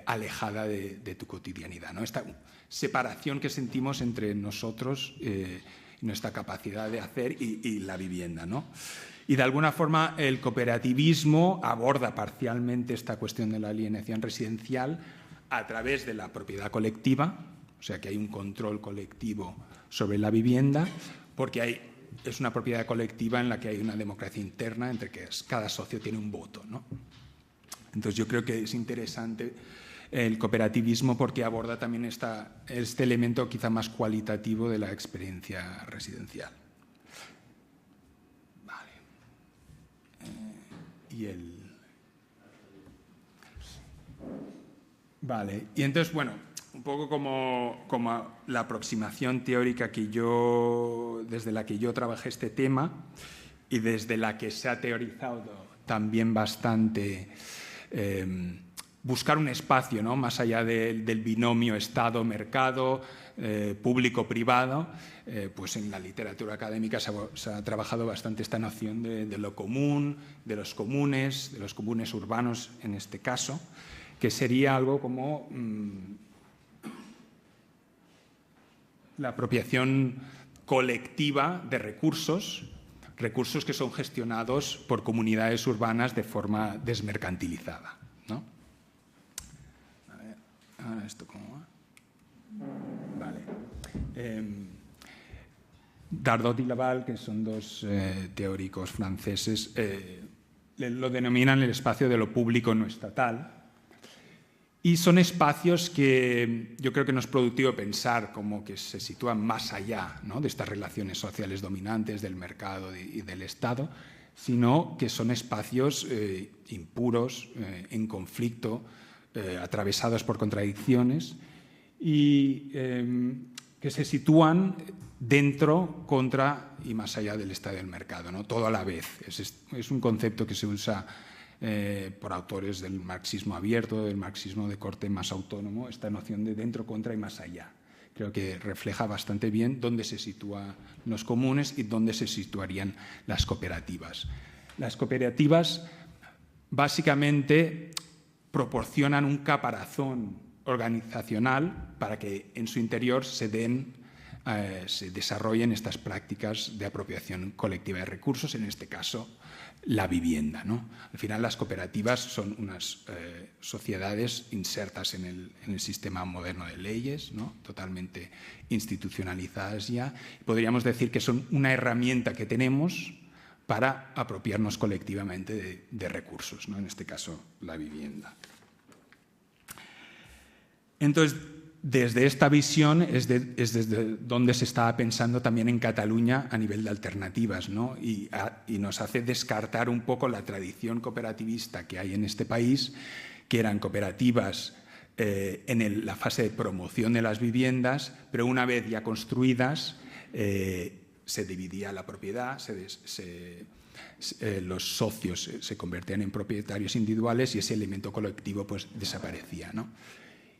alejada de tu cotidianidad, ¿no? Esta separación que sentimos entre nosotros, nuestra capacidad de hacer y la vivienda, ¿no? Y de alguna forma el cooperativismo aborda parcialmente esta cuestión de la alienación residencial a través de la propiedad colectiva, o sea que hay un control colectivo sobre la vivienda, porque es una propiedad colectiva en la que hay una democracia interna entre que cada socio tiene un voto, ¿no? Entonces yo creo que es interesante el cooperativismo porque aborda también este elemento quizá más cualitativo de la experiencia residencial. Vale. Vale. Y entonces, bueno, un poco como la aproximación teórica desde la que yo trabajé este tema y desde la que se ha teorizado también bastante buscar un espacio, ¿no? Más allá del binomio Estado-mercado, público-privado, pues en la literatura académica se ha trabajado bastante esta noción de lo común, de los comunes urbanos en este caso, que sería algo como la apropiación colectiva de recursos que son gestionados por comunidades urbanas de forma desmercantilizada, ¿no? A ver, ahora esto cómo va. Vale. Dardot y Laval, que son dos teóricos franceses, lo denominan el espacio de lo público no estatal. Y son espacios que yo creo que no es productivo pensar como que se sitúan más allá, ¿no? de estas relaciones sociales dominantes del mercado y del Estado, sino que son espacios impuros, en conflicto, atravesados por contradicciones y que se sitúan dentro, contra y más allá del Estado y del mercado, ¿no? Todo a la vez. Es un concepto que se usa por autores del marxismo abierto, del marxismo de corte más autónomo, esta noción de dentro, contra y más allá, Creo que refleja bastante bien dónde se sitúan los comunes y dónde se situarían las cooperativas. Las cooperativas básicamente proporcionan un caparazón organizacional para que en su interior se desarrollen estas prácticas de apropiación colectiva de recursos, en este caso la vivienda, ¿no? Al final las cooperativas son unas sociedades insertas en el sistema moderno de leyes, ¿no? Totalmente institucionalizadas ya. Podríamos decir que son una herramienta que tenemos para apropiarnos colectivamente de recursos, ¿no? En este caso la vivienda. Entonces, desde esta visión es desde donde se estaba pensando también en Cataluña a nivel de alternativas, ¿no? Y nos hace descartar un poco la tradición cooperativista que hay en este país, que eran cooperativas en la fase de promoción de las viviendas, pero una vez ya construidas se dividía la propiedad, los socios se convertían en propietarios individuales y ese elemento colectivo pues desaparecía, ¿no?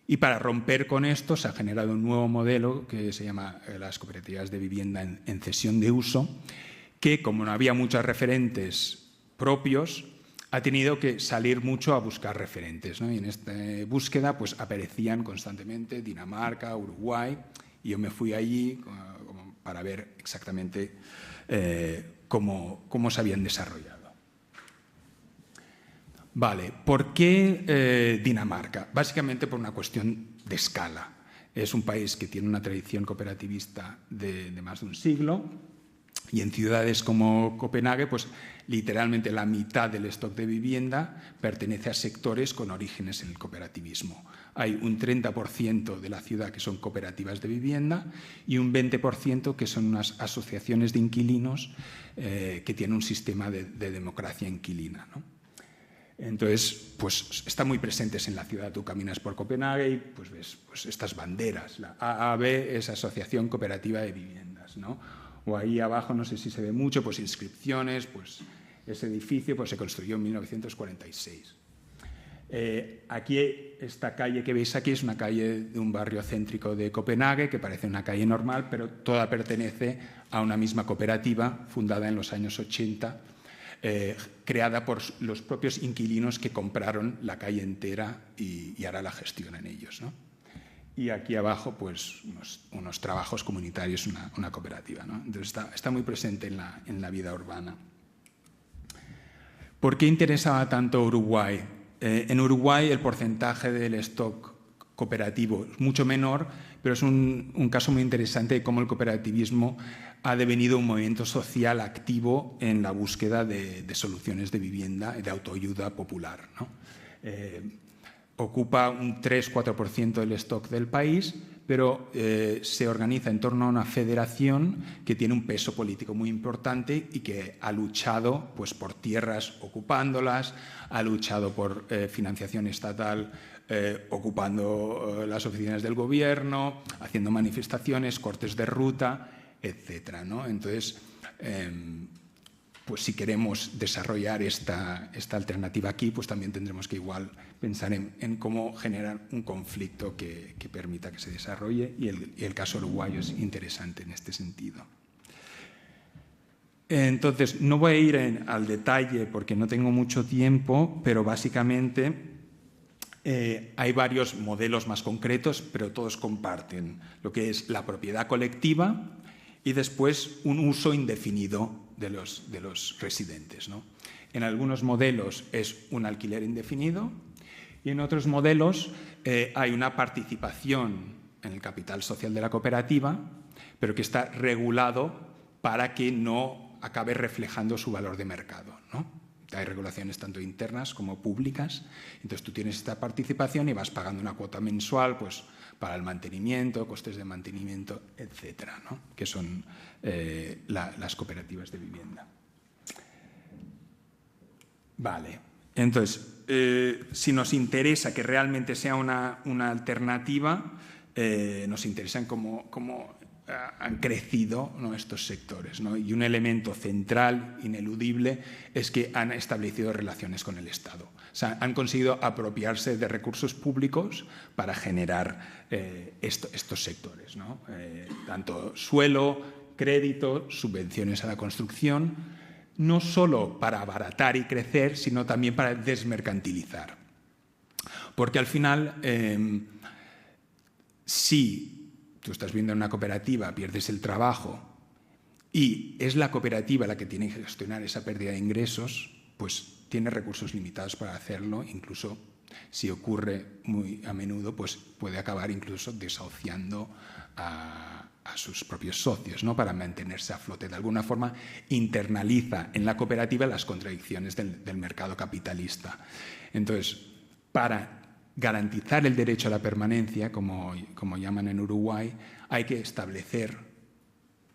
Y para romper con esto se ha generado un nuevo modelo que se llama las cooperativas de vivienda en cesión de uso, que como no había muchos referentes propios, ha tenido que salir mucho a buscar referentes, ¿no? Y en esta búsqueda pues aparecían constantemente Dinamarca, Uruguay, y yo me fui allí para ver exactamente cómo se habían desarrollado. Vale, ¿por qué Dinamarca? Básicamente por una cuestión de escala. Es un país que tiene una tradición cooperativista de más de un siglo y en ciudades como Copenhague, pues literalmente la mitad del stock de vivienda pertenece a sectores con orígenes en el cooperativismo. Hay un 30% de la ciudad que son cooperativas de vivienda y un 20% que son unas asociaciones de inquilinos que tienen un sistema de democracia inquilina, ¿no? Entonces, pues están muy presentes en la ciudad. Tú caminas por Copenhague y pues ves pues, estas banderas. La AAB es Asociación Cooperativa de Viviendas, ¿no? O ahí abajo, no sé si se ve mucho, pues inscripciones, pues ese edificio pues, se construyó en 1946. Aquí, esta calle que veis aquí es una calle de un barrio céntrico de Copenhague, que parece una calle normal, pero toda pertenece a una misma cooperativa fundada en los años 80, creada por los propios inquilinos que compraron la calle entera y ahora la gestionan ellos, ¿no? Y aquí abajo, pues, unos trabajos comunitarios, una cooperativa, ¿no? Entonces está muy presente en la vida urbana. ¿Por qué interesaba tanto Uruguay? En Uruguay el porcentaje del stock cooperativo es mucho menor, pero es un caso muy interesante de cómo el cooperativismo ha devenido un movimiento social activo en la búsqueda de soluciones de vivienda, de autoayuda popular, ¿no? Ocupa un 3-4% del stock del país, pero se organiza en torno a una federación que tiene un peso político muy importante y que ha luchado pues, por tierras ocupándolas, ha luchado por financiación estatal ocupando las oficinas del gobierno, haciendo manifestaciones, cortes de ruta, etcétera, ¿no? Entonces, pues si queremos desarrollar esta alternativa aquí, pues también tendremos que igual pensar en cómo generar un conflicto que permita que se desarrolle y el caso uruguayo es interesante en este sentido. Entonces, no voy a ir al detalle porque no tengo mucho tiempo, pero básicamente hay varios modelos más concretos, pero todos comparten lo que es la propiedad colectiva y después un uso indefinido de los residentes, ¿no? En algunos modelos es un alquiler indefinido y en otros modelos hay una participación en el capital social de la cooperativa, pero que está regulado para que no acabe reflejando su valor de mercado, ¿no? Hay regulaciones tanto internas como públicas. Entonces tú tienes esta participación y vas pagando una cuota mensual pues, para el mantenimiento, costes de mantenimiento, etcétera, ¿no? Que son las cooperativas de vivienda. Vale. Entonces, si nos interesa que realmente sea una alternativa, nos interesa en cómo han crecido, ¿no?, estos sectores, ¿no? Y un elemento central, ineludible, es que han establecido relaciones con el Estado. O sea, han conseguido apropiarse de recursos públicos para generar estos sectores, ¿no? Tanto suelo, crédito, subvenciones a la construcción, no solo para abaratar y crecer, sino también para desmercantilizar. Porque al final, si tú estás viendo en una cooperativa, pierdes el trabajo y es la cooperativa la que tiene que gestionar esa pérdida de ingresos, pues tiene recursos limitados para hacerlo, incluso si ocurre muy a menudo, pues puede acabar incluso desahuciando a sus propios socios, ¿no?, para mantenerse a flote. De alguna forma internaliza en la cooperativa las contradicciones del mercado capitalista. Entonces, para garantizar el derecho a la permanencia, como llaman en Uruguay, hay que establecer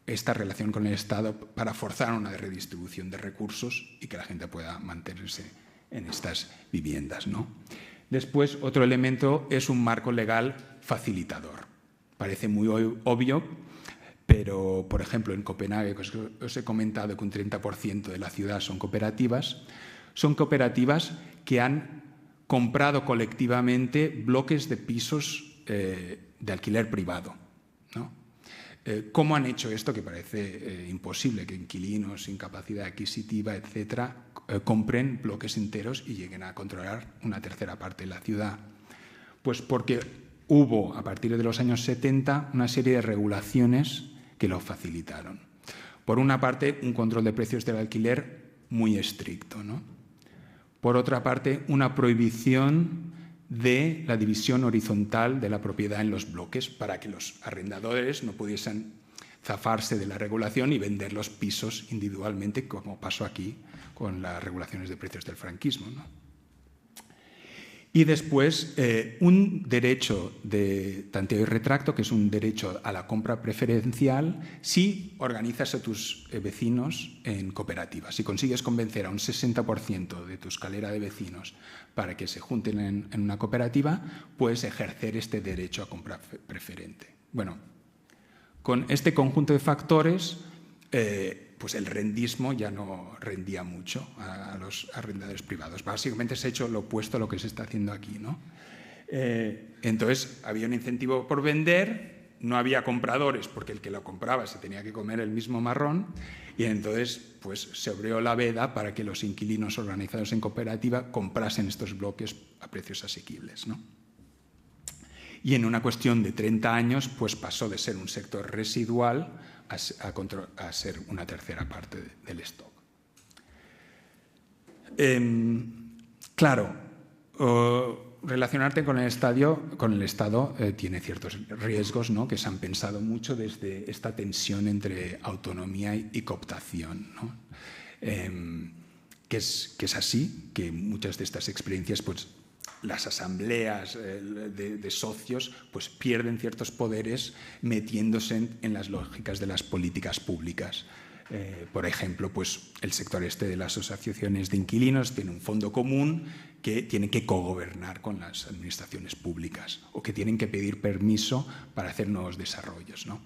esta relación con el Estado para forzar una redistribución de recursos y que la gente pueda mantenerse en estas viviendas, ¿no? Después, otro elemento es un marco legal facilitador. Parece muy obvio, pero, por ejemplo, en Copenhague, que os he comentado que un 30% de la ciudad son cooperativas que han comprado colectivamente bloques de pisos de alquiler privado, ¿no? ¿Cómo han hecho esto? Que parece imposible, que inquilinos sin capacidad adquisitiva, etcétera, compren bloques enteros y lleguen a controlar una tercera parte de la ciudad. Pues porque hubo, a partir de los años 70, una serie de regulaciones que lo facilitaron. Por una parte, un control de precios del alquiler muy estricto, ¿no? Por otra parte, una prohibición de la división horizontal de la propiedad en los bloques para que los arrendadores no pudiesen zafarse de la regulación y vender los pisos individualmente, como pasó aquí con las regulaciones de precios del franquismo, ¿no? Y después, un derecho de tanteo y retracto, que es un derecho a la compra preferencial, si organizas a tus vecinos en cooperativas. Si consigues convencer a un 60% de tu escalera de vecinos para que se junten en una cooperativa, puedes ejercer este derecho a compra preferente. Bueno, con este conjunto de factores, pues el rendismo ya no rendía mucho a los arrendadores privados. Básicamente se ha hecho lo opuesto a lo que se está haciendo aquí, ¿no? Entonces, había un incentivo por vender, no había compradores porque el que lo compraba se tenía que comer el mismo marrón y entonces pues, se abrió la veda para que los inquilinos organizados en cooperativa comprasen estos bloques a precios asequibles, ¿no? Y en una cuestión de 30 años pues pasó de ser un sector residual a ser una tercera parte del stock. Claro, relacionarte con el Estado tiene ciertos riesgos, ¿no?, que se han pensado mucho desde esta tensión entre autonomía y cooptación, ¿no? Que es así, que muchas de estas experiencias pues, las asambleas de socios pues pierden ciertos poderes metiéndose en las lógicas de las políticas públicas. Por ejemplo, pues el sector de las asociaciones de inquilinos tiene un fondo común que tiene que cogobernar con las administraciones públicas o que tienen que pedir permiso para hacer nuevos desarrollos, ¿no?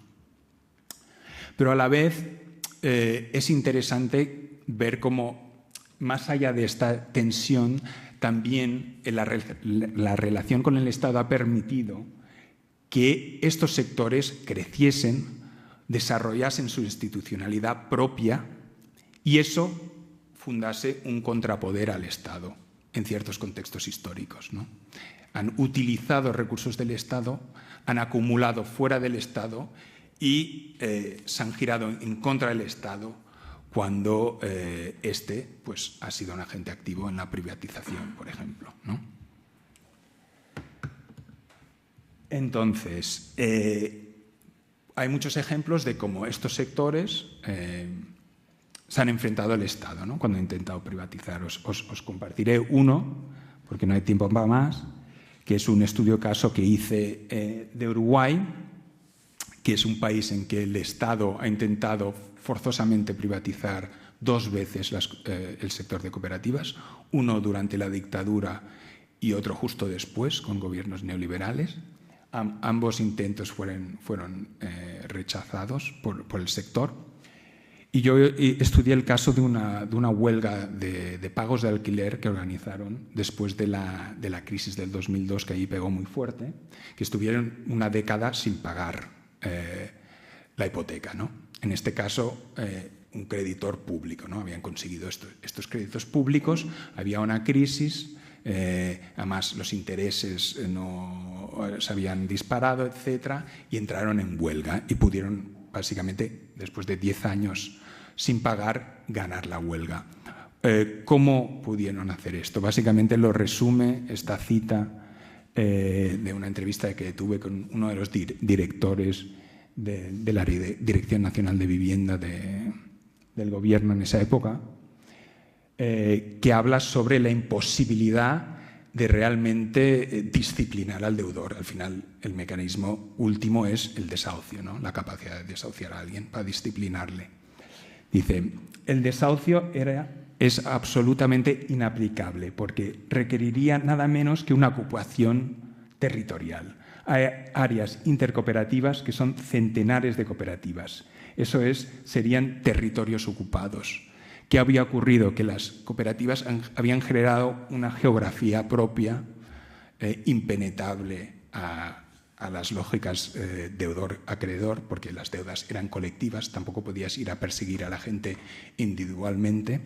Pero a la vez es interesante ver cómo, más allá de esta tensión, también la relación con el Estado ha permitido que estos sectores creciesen, desarrollasen su institucionalidad propia y eso fundase un contrapoder al Estado en ciertos contextos históricos, ¿no? Han utilizado recursos del Estado, han acumulado fuera del Estado y se han girado en contra del Estado cuando pues, ha sido un agente activo en la privatización, por ejemplo, ¿no? Entonces, hay muchos ejemplos de cómo estos sectores se han enfrentado al Estado, ¿no?, cuando han intentado privatizar. Os compartiré uno, porque no hay tiempo para más, que es un estudio caso que hice de Uruguay, que es un país en que el Estado ha intentado forzosamente privatizar 2 veces el sector de cooperativas, uno durante la dictadura y otro justo después, con gobiernos neoliberales. ambos intentos fueron rechazados por el sector. Y yo estudié el caso de una huelga de pagos de alquiler que organizaron después de la crisis del 2002, que ahí pegó muy fuerte, que estuvieron una década sin pagar la hipoteca, ¿no? En este caso, un creditor público, ¿no? Habían conseguido estos créditos públicos, había una crisis, además los intereses se habían disparado, etcétera, y entraron en huelga y pudieron, básicamente, después de 10 años sin pagar, ganar la huelga. ¿Cómo pudieron hacer esto? Básicamente lo resume esta cita de una entrevista que tuve con uno de los directores de la Dirección Nacional de Vivienda del gobierno en esa época, que habla sobre la imposibilidad de realmente disciplinar al deudor. Al final, el mecanismo último es el desahucio, ¿no? La capacidad de desahuciar a alguien para disciplinarle. Dice, el desahucio es absolutamente inaplicable porque requeriría nada menos que una ocupación territorial. Hay áreas intercooperativas que son centenares de cooperativas. Eso serían territorios ocupados. ¿Qué había ocurrido? Que las cooperativas habían generado una geografía propia, impenetrable a las lógicas deudor-acreedor, porque las deudas eran colectivas, tampoco podías ir a perseguir a la gente individualmente.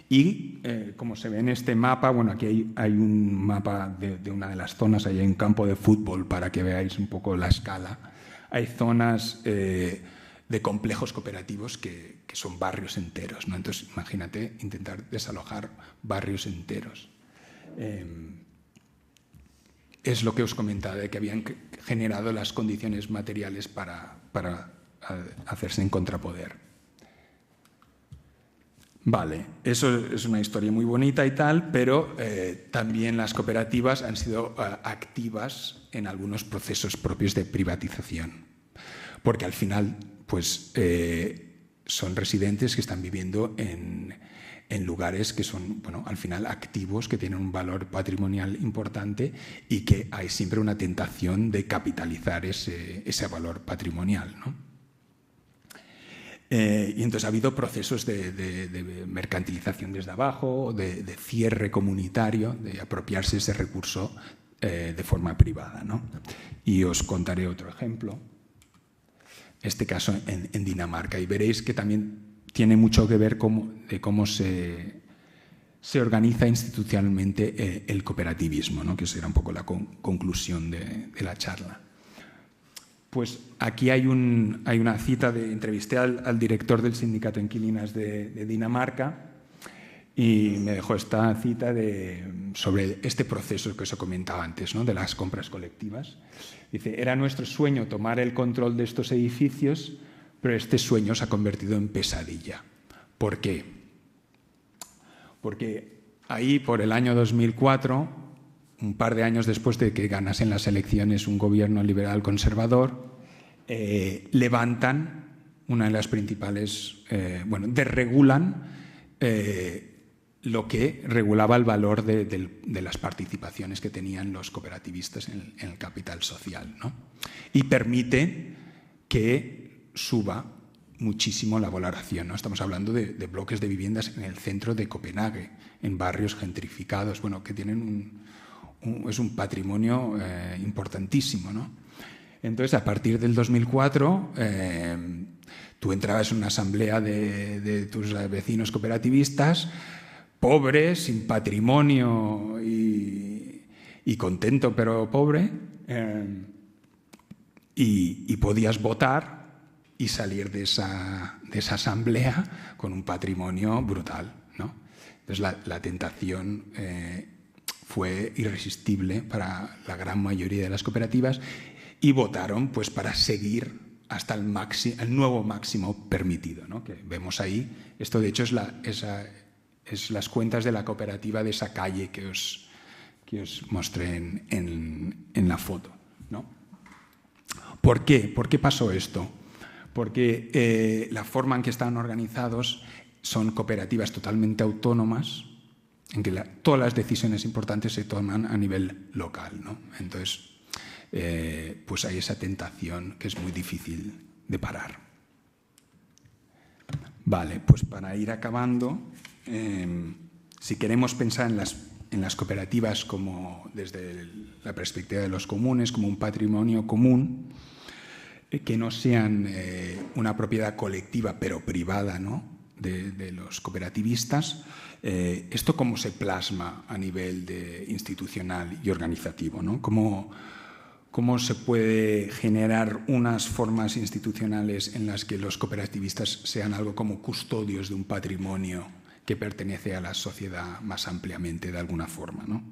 Y, como se ve en este mapa, bueno, aquí hay un mapa de una de las zonas, ahí hay un campo de fútbol para que veáis un poco la escala. Hay zonas de complejos cooperativos que son barrios enteros, ¿no? Entonces, imagínate intentar desalojar barrios enteros. Es lo que os comentaba, de que habían generado las condiciones materiales para hacerse en contrapoder. Vale, eso es una historia muy bonita y tal, pero también las cooperativas han sido activas en algunos procesos propios de privatización, porque al final pues, son residentes que están viviendo en lugares que son, bueno, al final activos, que tienen un valor patrimonial importante y que hay siempre una tentación de capitalizar ese valor patrimonial, ¿no? Y entonces ha habido procesos de mercantilización desde abajo, de cierre comunitario, de apropiarse ese recurso de forma privada, ¿no? Y os contaré otro ejemplo, este caso en Dinamarca, y veréis que también tiene mucho que ver de cómo se organiza institucionalmente el cooperativismo, ¿no? Que será un poco la conclusión de la charla. Pues aquí hay una cita entrevisté al director del sindicato de inquilinas de Dinamarca y me dejó esta cita sobre este proceso que os he comentado antes, ¿no? De las compras colectivas. Dice, era nuestro sueño tomar el control de estos edificios, pero este sueño se ha convertido en pesadilla. ¿Por qué? Porque ahí, por el año 2004, un par de años después de que ganasen las elecciones un gobierno liberal conservador, levantan una de las principales, desregulan lo que regulaba el valor de las participaciones que tenían los cooperativistas en el capital social, ¿no? Y permite que suba muchísimo la valoración, ¿no? Estamos hablando de bloques de viviendas en el centro de Copenhague, en barrios gentrificados, bueno, que tienen es un patrimonio importantísimo, ¿no? Entonces, a partir del 2004, tú entrabas en una asamblea de tus vecinos cooperativistas, pobre, sin patrimonio y contento, pero pobre, y podías votar y salir de esa asamblea con un patrimonio brutal, ¿no? Entonces la tentación fue irresistible para la gran mayoría de las cooperativas y votaron pues, para seguir hasta el nuevo máximo permitido, ¿no? Que vemos ahí. Esto, de hecho, es las cuentas de la cooperativa de esa calle que os mostré en la foto, ¿no? ¿Por qué? ¿Por qué pasó esto? Porque la forma en que están organizados son cooperativas totalmente autónomas, en que todas las decisiones importantes se toman a nivel local, ¿no? Entonces, pues hay esa tentación que es muy difícil de parar. Vale, pues para ir acabando, si queremos pensar en las cooperativas como desde la perspectiva de los comunes, como un patrimonio común, que no sean una propiedad colectiva pero privada, ¿no?, de los cooperativistas, ¿esto cómo se plasma a nivel institucional y organizativo, ¿no? ¿Cómo se puede generar unas formas institucionales en las que los cooperativistas sean algo como custodios de un patrimonio que pertenece a la sociedad más ampliamente de alguna forma, ¿no?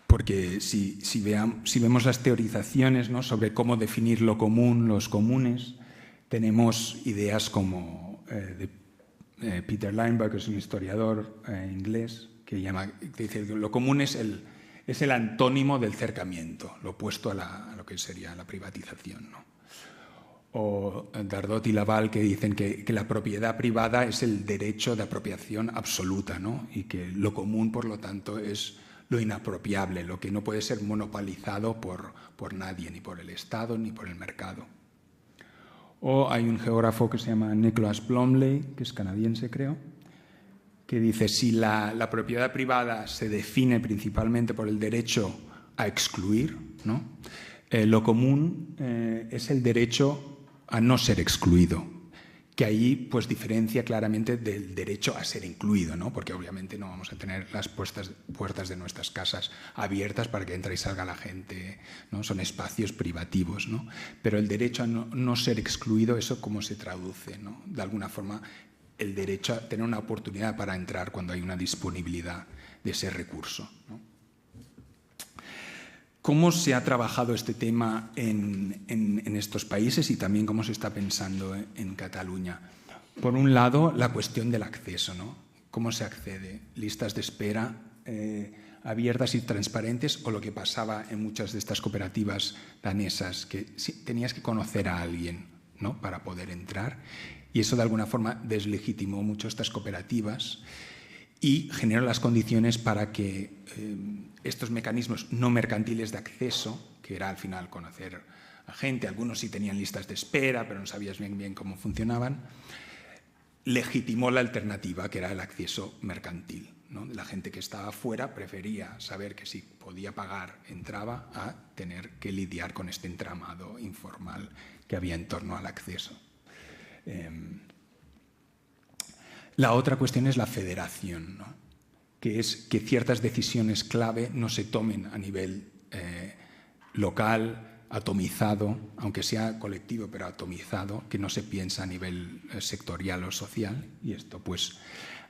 Porque si vemos las teorizaciones, ¿no?, sobre cómo definir lo común, los comunes, tenemos ideas como de Peter Lineberg, que es un historiador inglés, que dice que lo común es el antónimo del cercamiento, lo opuesto a lo que sería la privatización, ¿no? O Dardot y Laval, que dicen que la propiedad privada es el derecho de apropiación absoluta, ¿no?, y que lo común, por lo tanto, es lo inapropiable, lo que no puede ser monopolizado por nadie, ni por el Estado ni por el mercado. O hay un geógrafo que se llama Nicholas Blomley, que es canadiense, creo, que dice: si la propiedad privada se define principalmente por el derecho a excluir, ¿no?, lo común es el derecho a no ser excluido, que ahí pues diferencia claramente del derecho a ser incluido, ¿no?, porque obviamente no vamos a tener las puertas de nuestras casas abiertas para que entre y salga la gente, ¿no? Son espacios privativos, ¿no? Pero el derecho a no ser excluido, ¿eso cómo se traduce, ¿no? De alguna forma, el derecho a tener una oportunidad para entrar cuando hay una disponibilidad de ese recurso, ¿no? ¿Cómo se ha trabajado este tema en estos países y también cómo se está pensando en Cataluña? Por un lado, la cuestión del acceso, ¿no? ¿Cómo se accede? ¿Listas de espera abiertas y transparentes, o lo que pasaba en muchas de estas cooperativas danesas, que tenías que conocer a alguien, ¿no?, para poder entrar? Y eso de alguna forma deslegitimó mucho estas cooperativas y generó las condiciones para que estos mecanismos no mercantiles de acceso, que era al final conocer a gente, algunos sí tenían listas de espera, pero no sabías bien cómo funcionaban, legitimó la alternativa, que era el acceso mercantil, ¿no? La gente que estaba fuera prefería saber que si podía pagar entraba, a tener que lidiar con este entramado informal que había en torno al acceso. La otra cuestión es la federación, ¿no?, que es que ciertas decisiones clave no se tomen a nivel local, atomizado, aunque sea colectivo, pero atomizado, que no se piensa a nivel sectorial o social. Y esto, pues,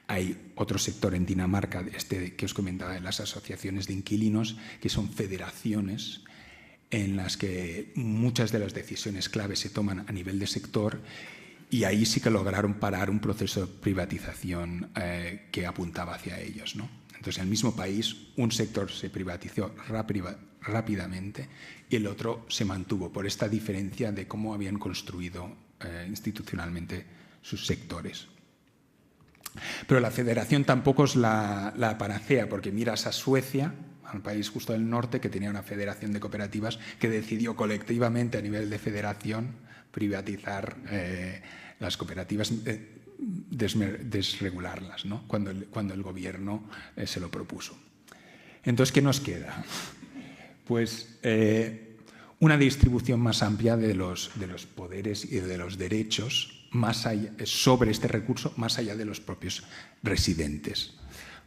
hay otro sector en Dinamarca, que os comentaba, de las asociaciones de inquilinos, que son federaciones en las que muchas de las decisiones clave se toman a nivel de sector, y ahí sí que lograron parar un proceso de privatización que apuntaba hacia ellos, ¿no? Entonces, en el mismo país, un sector se privatizó rápidamente y el otro se mantuvo por esta diferencia de cómo habían construido institucionalmente sus sectores. Pero la federación tampoco es la panacea, porque miras a Suecia, al país justo del norte, que tenía una federación de cooperativas que decidió colectivamente a nivel de federación privatizar las cooperativas, desregularlas, ¿no?, cuando el gobierno se lo propuso. Entonces, ¿qué nos queda? Pues una distribución más amplia de los poderes y de los derechos más allá, sobre este recurso, más allá de los propios residentes.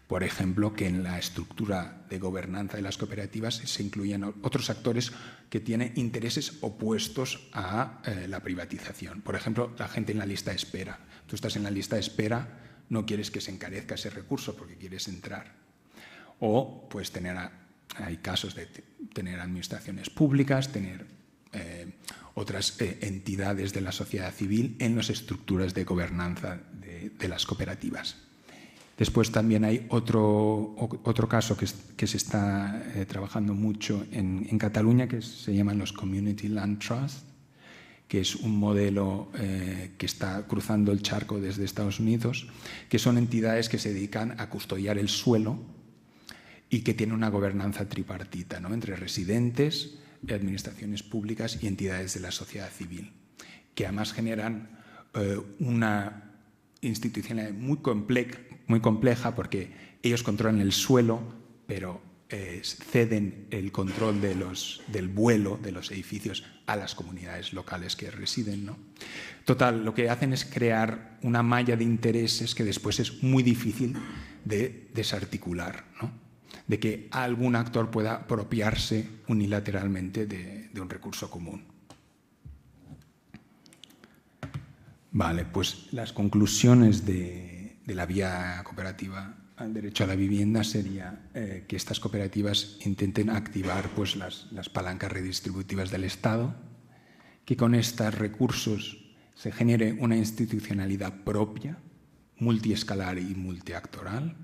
Por ejemplo, que en la estructura de gobernanza de las cooperativas se incluyen otros actores que tienen intereses opuestos a la privatización. Por ejemplo, la gente en la lista de espera. Tú estás en la lista de espera, no quieres que se encarezca ese recurso porque quieres entrar. O pues hay casos de tener administraciones públicas, tener otras entidades de la sociedad civil en las estructuras de gobernanza de las cooperativas. Después también hay otro caso que se está trabajando mucho en Cataluña, que se llaman los Community Land Trust, que es un modelo que está cruzando el charco desde Estados Unidos, que son entidades que se dedican a custodiar el suelo y que tiene una gobernanza tripartita, ¿no?, entre residentes, administraciones públicas y entidades de la sociedad civil, que además generan una institucionalidad muy compleja porque ellos controlan el suelo, pero ceden el control del vuelo de los edificios a las comunidades locales que residen, ¿no? Total, lo que hacen es crear una malla de intereses que después es muy difícil de desarticular, ¿no?, de que algún actor pueda apropiarse unilateralmente de un recurso común. Vale, pues las conclusiones de la vía cooperativa al derecho a la vivienda sería que estas cooperativas intenten activar pues, las palancas redistributivas del Estado, que con estos recursos se genere una institucionalidad propia, multiescalar y multiactoral,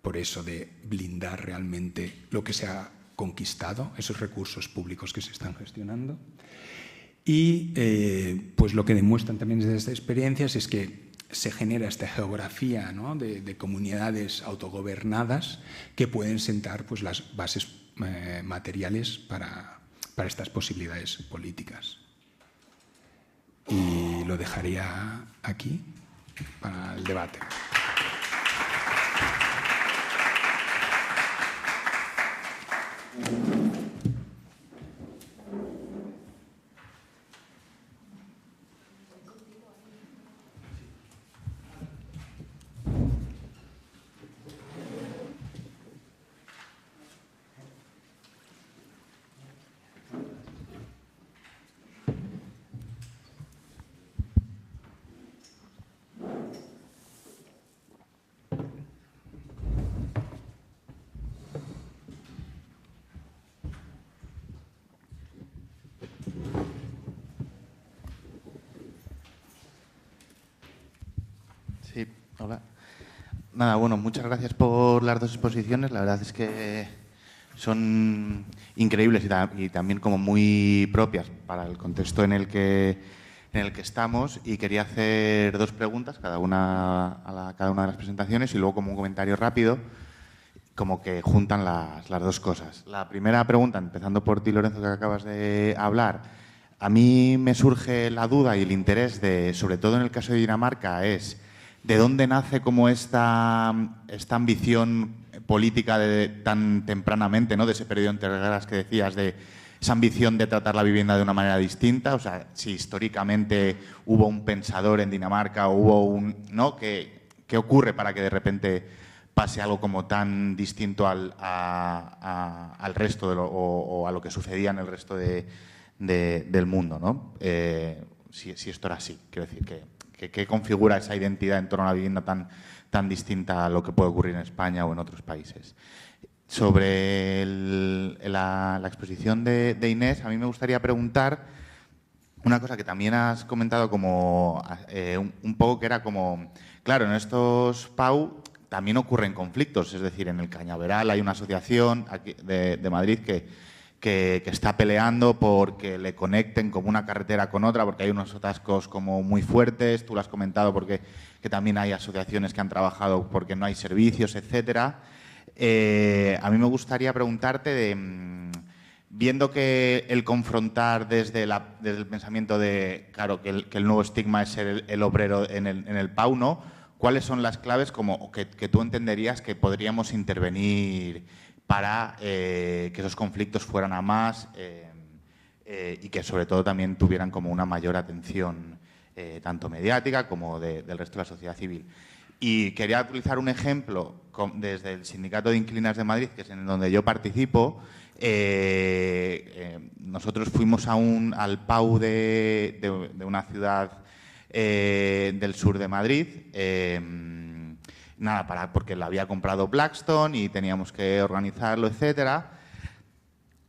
por eso de blindar realmente lo que se ha conquistado, esos recursos públicos que se están gestionando. Y pues lo que demuestran también desde estas experiencias es que se genera esta geografía, ¿no?, de comunidades autogobernadas que pueden sentar pues, las bases materiales para estas posibilidades políticas. Y lo dejaría aquí para el debate. Sí, hola. Nada, bueno, muchas gracias por las dos exposiciones. La verdad es que son increíbles y también como muy propias para el contexto en el que estamos. Y quería hacer dos preguntas, cada una de las presentaciones, y luego como un comentario rápido, como que juntan las dos cosas. La primera pregunta, empezando por ti, Lorenzo, que acabas de hablar. A mí me surge la duda y el interés de, sobre todo en el caso de Dinamarca, es ¿de dónde nace como esta ambición política tan tempranamente, ¿no?, de ese periodo entre guerras que decías, de esa ambición de tratar la vivienda de una manera distinta? O sea, si históricamente hubo un pensador en Dinamarca o hubo ¿no?, ¿qué ocurre para que de repente pase algo como tan distinto al resto o a lo que sucedía en el resto del mundo, ¿no? Si esto era así, quiero decir que configura esa identidad en torno a la vivienda tan distinta a lo que puede ocurrir en España o en otros países. Sobre la exposición de Inés, a mí me gustaría preguntar una cosa que también has comentado como un poco, que era como, claro, en estos PAU también ocurren conflictos, es decir, en el Cañaveral hay una asociación aquí de Madrid que está peleando porque le conecten como una carretera con otra, porque hay unos atascos como muy fuertes, tú lo has comentado, porque que también hay asociaciones que han trabajado porque no hay servicios, etcétera. A mí me gustaría preguntarte, viendo que el confrontar desde el pensamiento de, claro, que el nuevo estigma es ser el obrero en el PAU, ¿no?, ¿cuáles son las claves como que tú entenderías que podríamos intervenir para que esos conflictos fueran a más y que sobre todo también tuvieran como una mayor atención tanto mediática como del resto de la sociedad civil? Y quería utilizar un ejemplo desde el Sindicato de Inquilinas de Madrid, que es en donde yo participo. Nosotros fuimos al PAU de una ciudad del sur de Madrid, porque la había comprado Blackstone y teníamos que organizarlo, etcétera.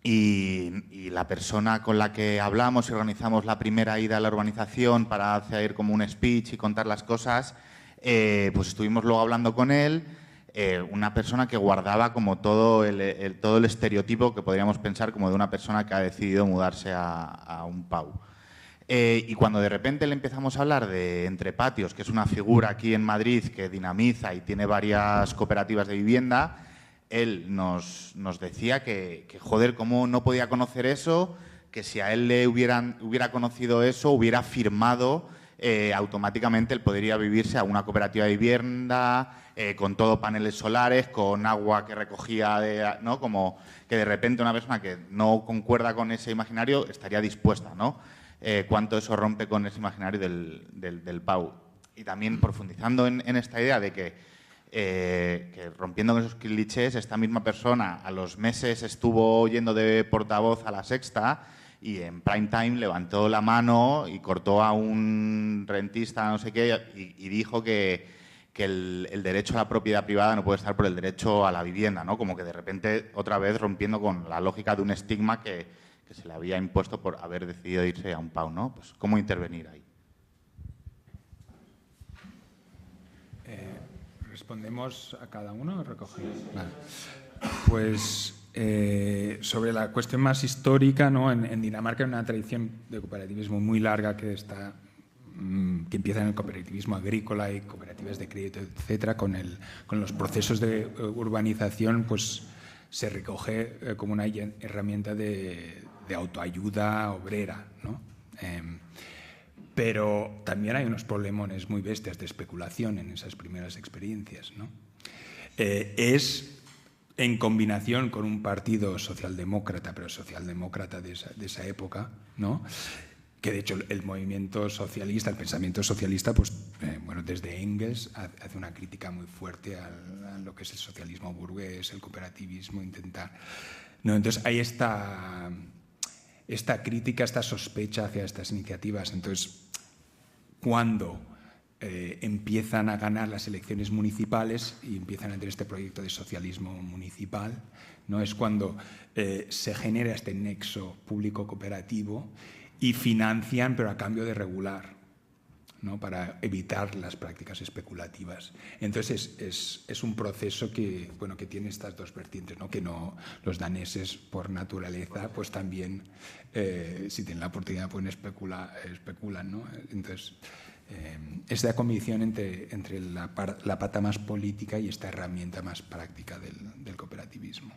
Y la persona con la que hablamos y organizamos la primera ida a la urbanización para hacer como un speech y contar las cosas, pues estuvimos luego hablando con él, una persona que guardaba como todo el estereotipo que podríamos pensar como de una persona que ha decidido mudarse a un PAU. Y cuando de repente le empezamos a hablar de Entre Patios, que es una figura aquí en Madrid que dinamiza y tiene varias cooperativas de vivienda, él nos decía que, joder, cómo no podía conocer eso, que si a él le hubiera conocido eso, hubiera firmado automáticamente el poder ir a vivirse a una cooperativa de vivienda, con todo paneles solares, con agua que recogía, ¿no? Como que de repente una persona que no concuerda con ese imaginario estaría dispuesta, ¿no? Cuánto eso rompe con ese imaginario del Pau. Y también profundizando en esta idea de que rompiendo con esos clichés, esta misma persona a los meses estuvo yendo de portavoz a La Sexta y en prime time levantó la mano y cortó a un rentista, no sé qué, y dijo que el derecho a la propiedad privada no puede estar por el derecho a la vivienda, ¿no? Como que de repente, otra vez, rompiendo con la lógica de un estigma que se le había impuesto por haber decidido irse a un Pau, ¿no? Pues, ¿cómo intervenir ahí? ¿Respondemos a cada uno o recogemos? Vale. Pues sobre la cuestión más histórica, ¿no? En Dinamarca hay una tradición de cooperativismo muy larga que empieza en el cooperativismo agrícola y cooperativas de crédito, etcétera. Con los procesos de urbanización, pues se recoge como una herramienta de autoayuda obrera, ¿no? Pero también hay unos problemones muy bestias de especulación en esas primeras experiencias, ¿no? Es en combinación con un partido socialdemócrata, pero socialdemócrata de esa época, ¿no? Que de hecho el movimiento socialista, el pensamiento socialista, pues bueno, desde Engels hace una crítica muy fuerte a lo que es el socialismo burgués, el cooperativismo, ¿no? Entonces hay esta crítica, esta sospecha hacia estas iniciativas. Entonces, cuando empiezan a ganar las elecciones municipales y empiezan a tener este proyecto de socialismo municipal, ¿no? Es cuando se genera este nexo público-cooperativo y financian, pero a cambio de regular, ¿no? Para evitar las prácticas especulativas. Entonces es un proceso que tiene estas dos vertientes, ¿no? Que los daneses por naturaleza pues también si tienen la oportunidad pueden especulan, ¿no? Entonces esta combinación entre la pata más política y esta herramienta más práctica del cooperativismo.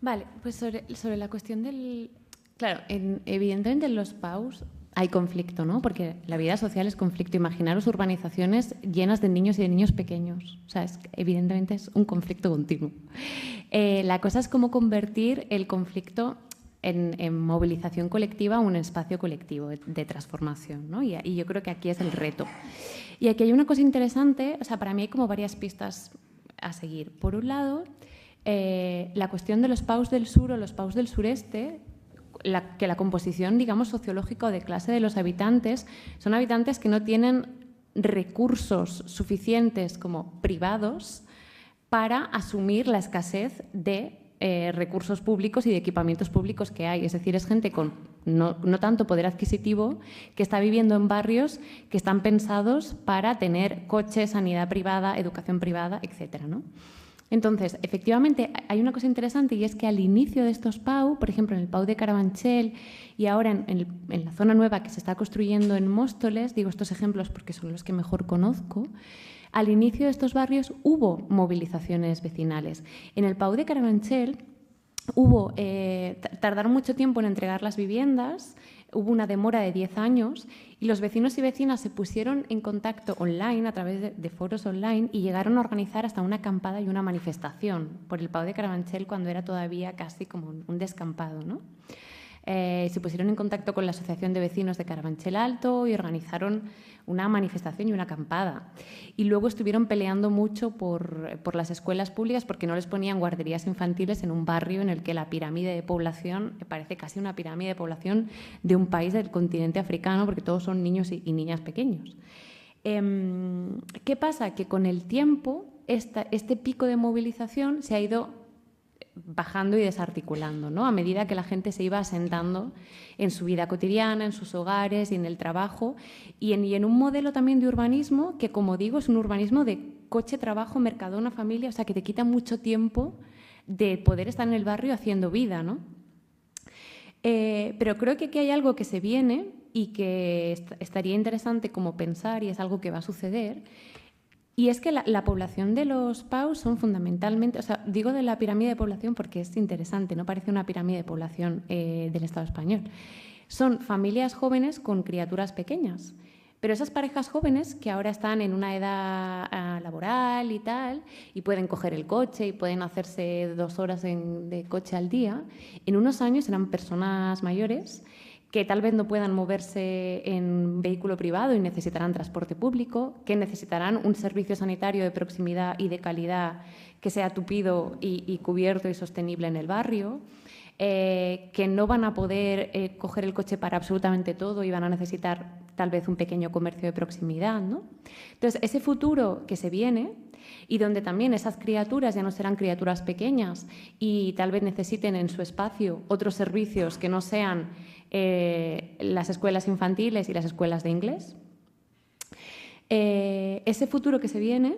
Vale, pues sobre la cuestión del... Claro, evidentemente en los PAUs hay conflicto, ¿no? Porque la vida social es conflicto. Imaginaros urbanizaciones llenas de niños y de niños pequeños. O sea, evidentemente es un conflicto continuo. La cosa es cómo convertir el conflicto en movilización colectiva, un espacio colectivo de transformación, ¿no? Y yo creo que aquí es el reto. Y aquí hay una cosa interesante, o sea, para mí hay como varias pistas a seguir. Por un lado, la cuestión de los PAUs del sur o los PAUs del sureste, que la composición, digamos, sociológica o de clase de los habitantes son habitantes que no tienen recursos suficientes como privados para asumir la escasez de recursos públicos y de equipamientos públicos que hay. Es decir, es gente con no tanto poder adquisitivo que está viviendo en barrios que están pensados para tener coche, sanidad privada, educación privada, etcétera, ¿no? Entonces, efectivamente, hay una cosa interesante y es que al inicio de estos PAU, por ejemplo, en el PAU de Carabanchel y ahora en la zona nueva que se está construyendo en Móstoles, digo estos ejemplos porque son los que mejor conozco, al inicio de estos barrios hubo movilizaciones vecinales. En el PAU de Carabanchel tardaron mucho tiempo en entregar las viviendas, hubo una demora de 10 años y los vecinos y vecinas se pusieron en contacto online a través de foros online y llegaron a organizar hasta una acampada y una manifestación por el PAU de Carabanchel cuando era todavía casi como un descampado, ¿no? Se pusieron en contacto con la Asociación de Vecinos de Carabanchel Alto y organizaron una manifestación y una acampada. Y luego estuvieron peleando mucho por las escuelas públicas porque no les ponían guarderías infantiles en un barrio en el que la pirámide de población parece casi una pirámide de población de un país del continente africano porque todos son niños y niñas pequeños. ¿Qué pasa? Que con el tiempo este pico de movilización se ha ido bajando y desarticulando, ¿no? A medida que la gente se iba asentando en su vida cotidiana, en sus hogares y en el trabajo y en un modelo también de urbanismo que, como digo, es un urbanismo de coche, trabajo, mercadona, familia, o sea, que te quita mucho tiempo de poder estar en el barrio haciendo vida, ¿no? Pero creo que aquí hay algo que se viene y que estaría interesante como pensar y es algo que va a suceder, Y es que la población de los PAU son fundamentalmente, o sea, digo de la pirámide de población porque es interesante, no parece una pirámide de población del Estado español. Son familias jóvenes con criaturas pequeñas, pero esas parejas jóvenes que ahora están en una edad laboral y tal, y pueden coger el coche y pueden hacerse 2 horas de coche al día, en unos años serán personas mayores que tal vez no puedan moverse en vehículo privado y necesitarán transporte público, que necesitarán un servicio sanitario de proximidad y de calidad que sea tupido y cubierto y sostenible en el barrio, que no van a poder coger el coche para absolutamente todo y van a necesitar tal vez un pequeño comercio de proximidad, ¿no? Entonces, ese futuro que se viene y donde también esas criaturas ya no serán criaturas pequeñas y tal vez necesiten en su espacio otros servicios que no sean las escuelas infantiles y las escuelas de inglés. Ese futuro que se viene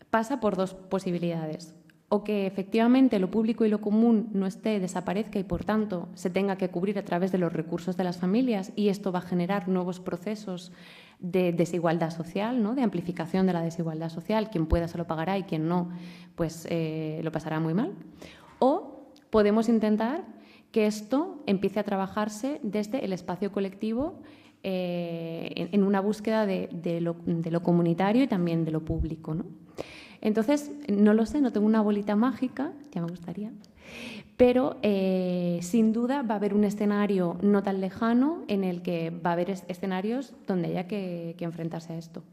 pasa por 2 posibilidades. O que efectivamente lo público y lo común no desaparezca y por tanto se tenga que cubrir a través de los recursos de las familias y esto va a generar nuevos procesos de desigualdad social, ¿no? De amplificación de la desigualdad social. Quien pueda se lo pagará y quien no, pues lo pasará muy mal. O podemos intentar que esto empiece a trabajarse desde el espacio colectivo en una búsqueda de lo comunitario y también de lo público, ¿no? Entonces, no lo sé, no tengo una bolita mágica, ya me gustaría, pero sin duda va a haber un escenario no tan lejano en el que va a haber escenarios donde haya que enfrentarse a esto.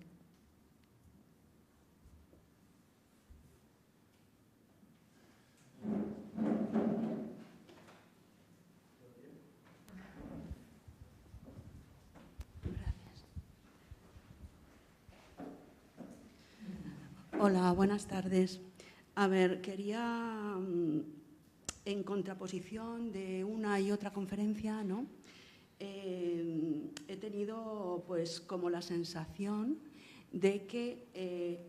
Hola, buenas tardes. A ver, quería, en contraposición de una y otra conferencia, ¿no? He tenido pues como la sensación de que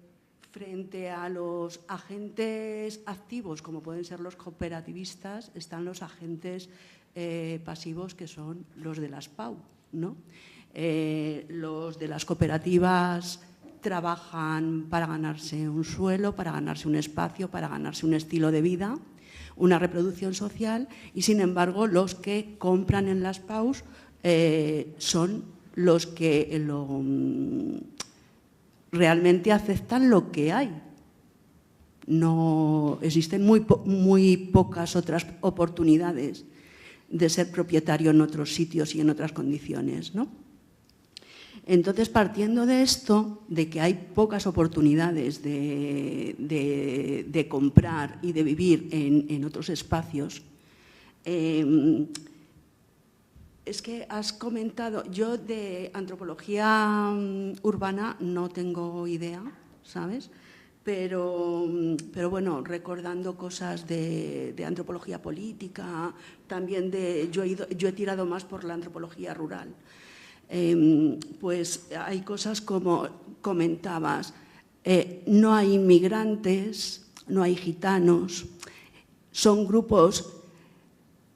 frente a los agentes activos, como pueden ser los cooperativistas, están los agentes pasivos, que son los de las PAU, ¿no? Los de las cooperativas trabajan para ganarse un suelo, para ganarse un espacio, para ganarse un estilo de vida, una reproducción social, y sin embargo los que compran en las PAUs son los que realmente aceptan lo que hay. No existen muy pocas otras oportunidades de ser propietario en otros sitios y en otras condiciones, ¿no? Entonces, partiendo de esto, de que hay pocas oportunidades de comprar y de vivir en otros espacios, es que has comentado, yo de antropología urbana no tengo idea, ¿sabes? Pero bueno, recordando cosas de antropología política, también yo he tirado más por la antropología rural. Pues hay cosas como comentabas, no hay inmigrantes, no hay gitanos, son grupos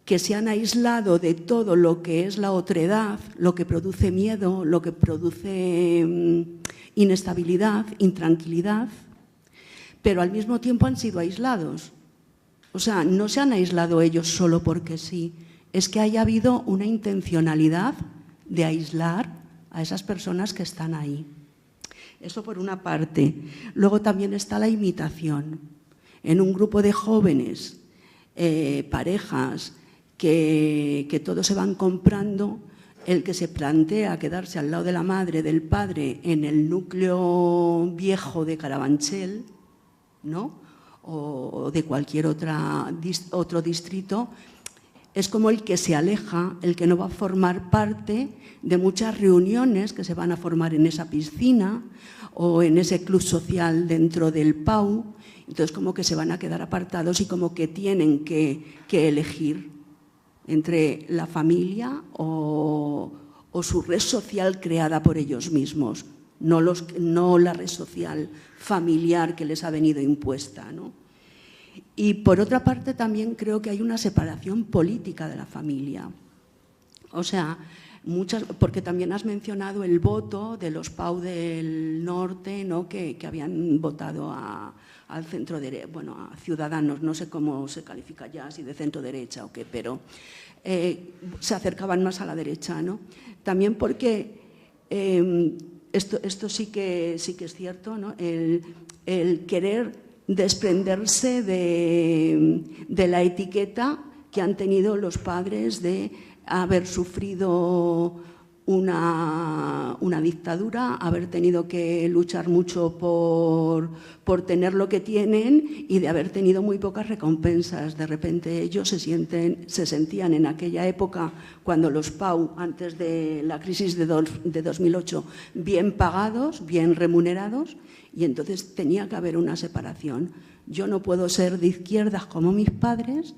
que se han aislado de todo lo que es la otredad, lo que produce miedo, lo que produce inestabilidad, intranquilidad, pero al mismo tiempo han sido aislados. O sea, no se han aislado ellos solo porque sí, es que haya habido una intencionalidad de aislar a esas personas que están ahí. Eso por una parte. Luego también está la imitación. En un grupo de jóvenes, parejas, que todos se van comprando, el que se plantea quedarse al lado de la madre, del padre, en el núcleo viejo de Carabanchel, ¿no? O de cualquier otro distrito, es como el que se aleja, el que no va a formar parte de muchas reuniones que se van a formar en esa piscina o en ese club social dentro del PAU. Entonces, como que se van a quedar apartados y como que tienen que elegir entre la familia o su red social creada por ellos mismos, no la red social familiar que les ha venido impuesta, ¿no? Y por otra parte también creo que hay una separación política de la familia. O sea, porque también has mencionado el voto de los PAU del norte, ¿no? que habían votado al centro derecha, bueno, a Ciudadanos, no sé cómo se califica ya, si de centro derecha o qué, pero se acercaban más a la derecha, ¿no? También porque esto sí que es cierto, ¿no? El querer desprenderse de la etiqueta que han tenido los padres de haber sufrido una dictadura, haber tenido que luchar mucho por tener lo que tienen y de haber tenido muy pocas recompensas. De repente ellos se sentían en aquella época, cuando los PAU, antes de la crisis de 2008, bien pagados, bien remunerados, y entonces tenía que haber una separación. Yo no puedo ser de izquierdas como mis padres,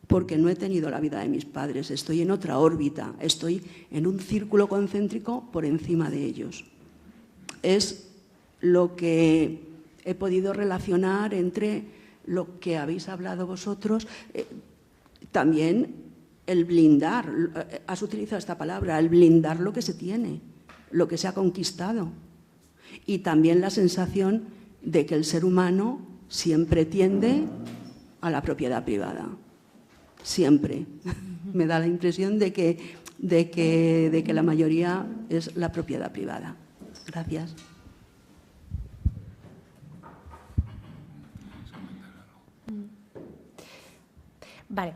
porque no he tenido la vida de mis padres, estoy en otra órbita, estoy en un círculo concéntrico por encima de ellos. Es lo que he podido relacionar entre lo que habéis hablado vosotros, también el blindar, has utilizado esta palabra, el blindar lo que se tiene, lo que se ha conquistado, y también la sensación de que el ser humano siempre tiende a la propiedad privada. Siempre. Me da la impresión de que la mayoría es la propiedad privada. Gracias. Vale.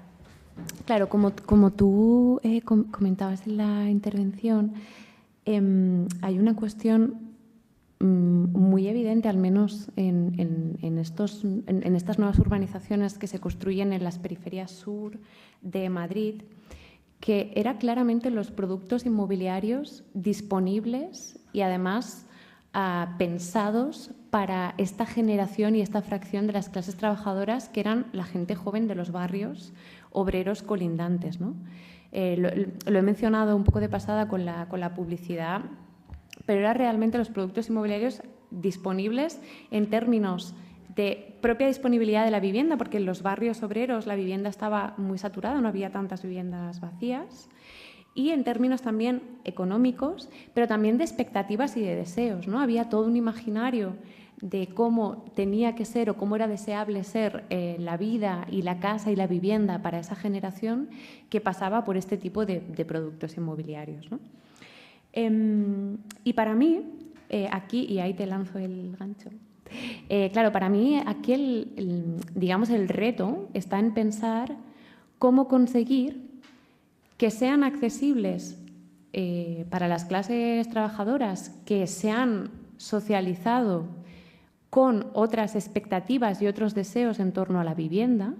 Claro, como tú comentabas en la intervención, hay una cuestión muy evidente, al menos en estas nuevas urbanizaciones que se construyen en las periferias sur de Madrid, que era claramente los productos inmobiliarios disponibles y además pensados para esta generación y esta fracción de las clases trabajadoras, que eran la gente joven de los barrios obreros colindantes, ¿no? Lo he mencionado un poco de pasada con la publicidad, pero eran realmente los productos inmobiliarios disponibles en términos de propia disponibilidad de la vivienda, porque en los barrios obreros la vivienda estaba muy saturada, no había tantas viviendas vacías, y en términos también económicos, pero también de expectativas y de deseos, ¿no? Había todo un imaginario de cómo tenía que ser o cómo era deseable ser la vida y la casa y la vivienda para esa generación, que pasaba por este tipo de productos inmobiliarios, ¿no? Y para mí, aquí, y ahí te lanzo el gancho, claro, para mí aquí digamos, el reto está en pensar cómo conseguir que sean accesibles para las clases trabajadoras que se han socializado con otras expectativas y otros deseos en torno a la vivienda,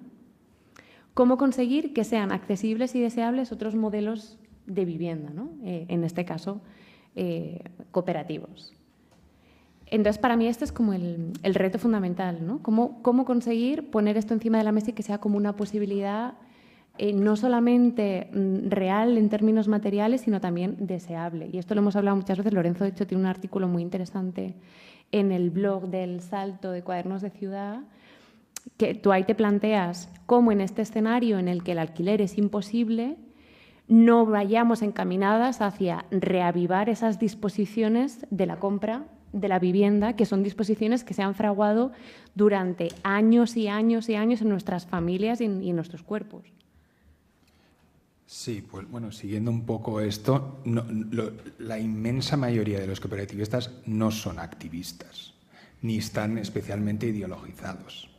cómo conseguir que sean accesibles y deseables otros modelos de vivienda, ¿no? En este caso, cooperativos. Entonces, para mí este es como el reto fundamental, ¿no? Cómo conseguir poner esto encima de la mesa y que sea como una posibilidad no solamente real en términos materiales, sino también deseable. Y esto lo hemos hablado muchas veces. Lorenzo, de hecho, tiene un artículo muy interesante en el blog del Salto de Cuadernos de Ciudad, que tú ahí te planteas cómo en este escenario en el que el alquiler es imposible, no vayamos encaminadas hacia reavivar esas disposiciones de la compra de la vivienda, que son disposiciones que se han fraguado durante años y años y años en nuestras familias y en nuestros cuerpos. Sí, pues bueno, siguiendo un poco esto, la inmensa mayoría de los cooperativistas no son activistas, ni están especialmente ideologizados.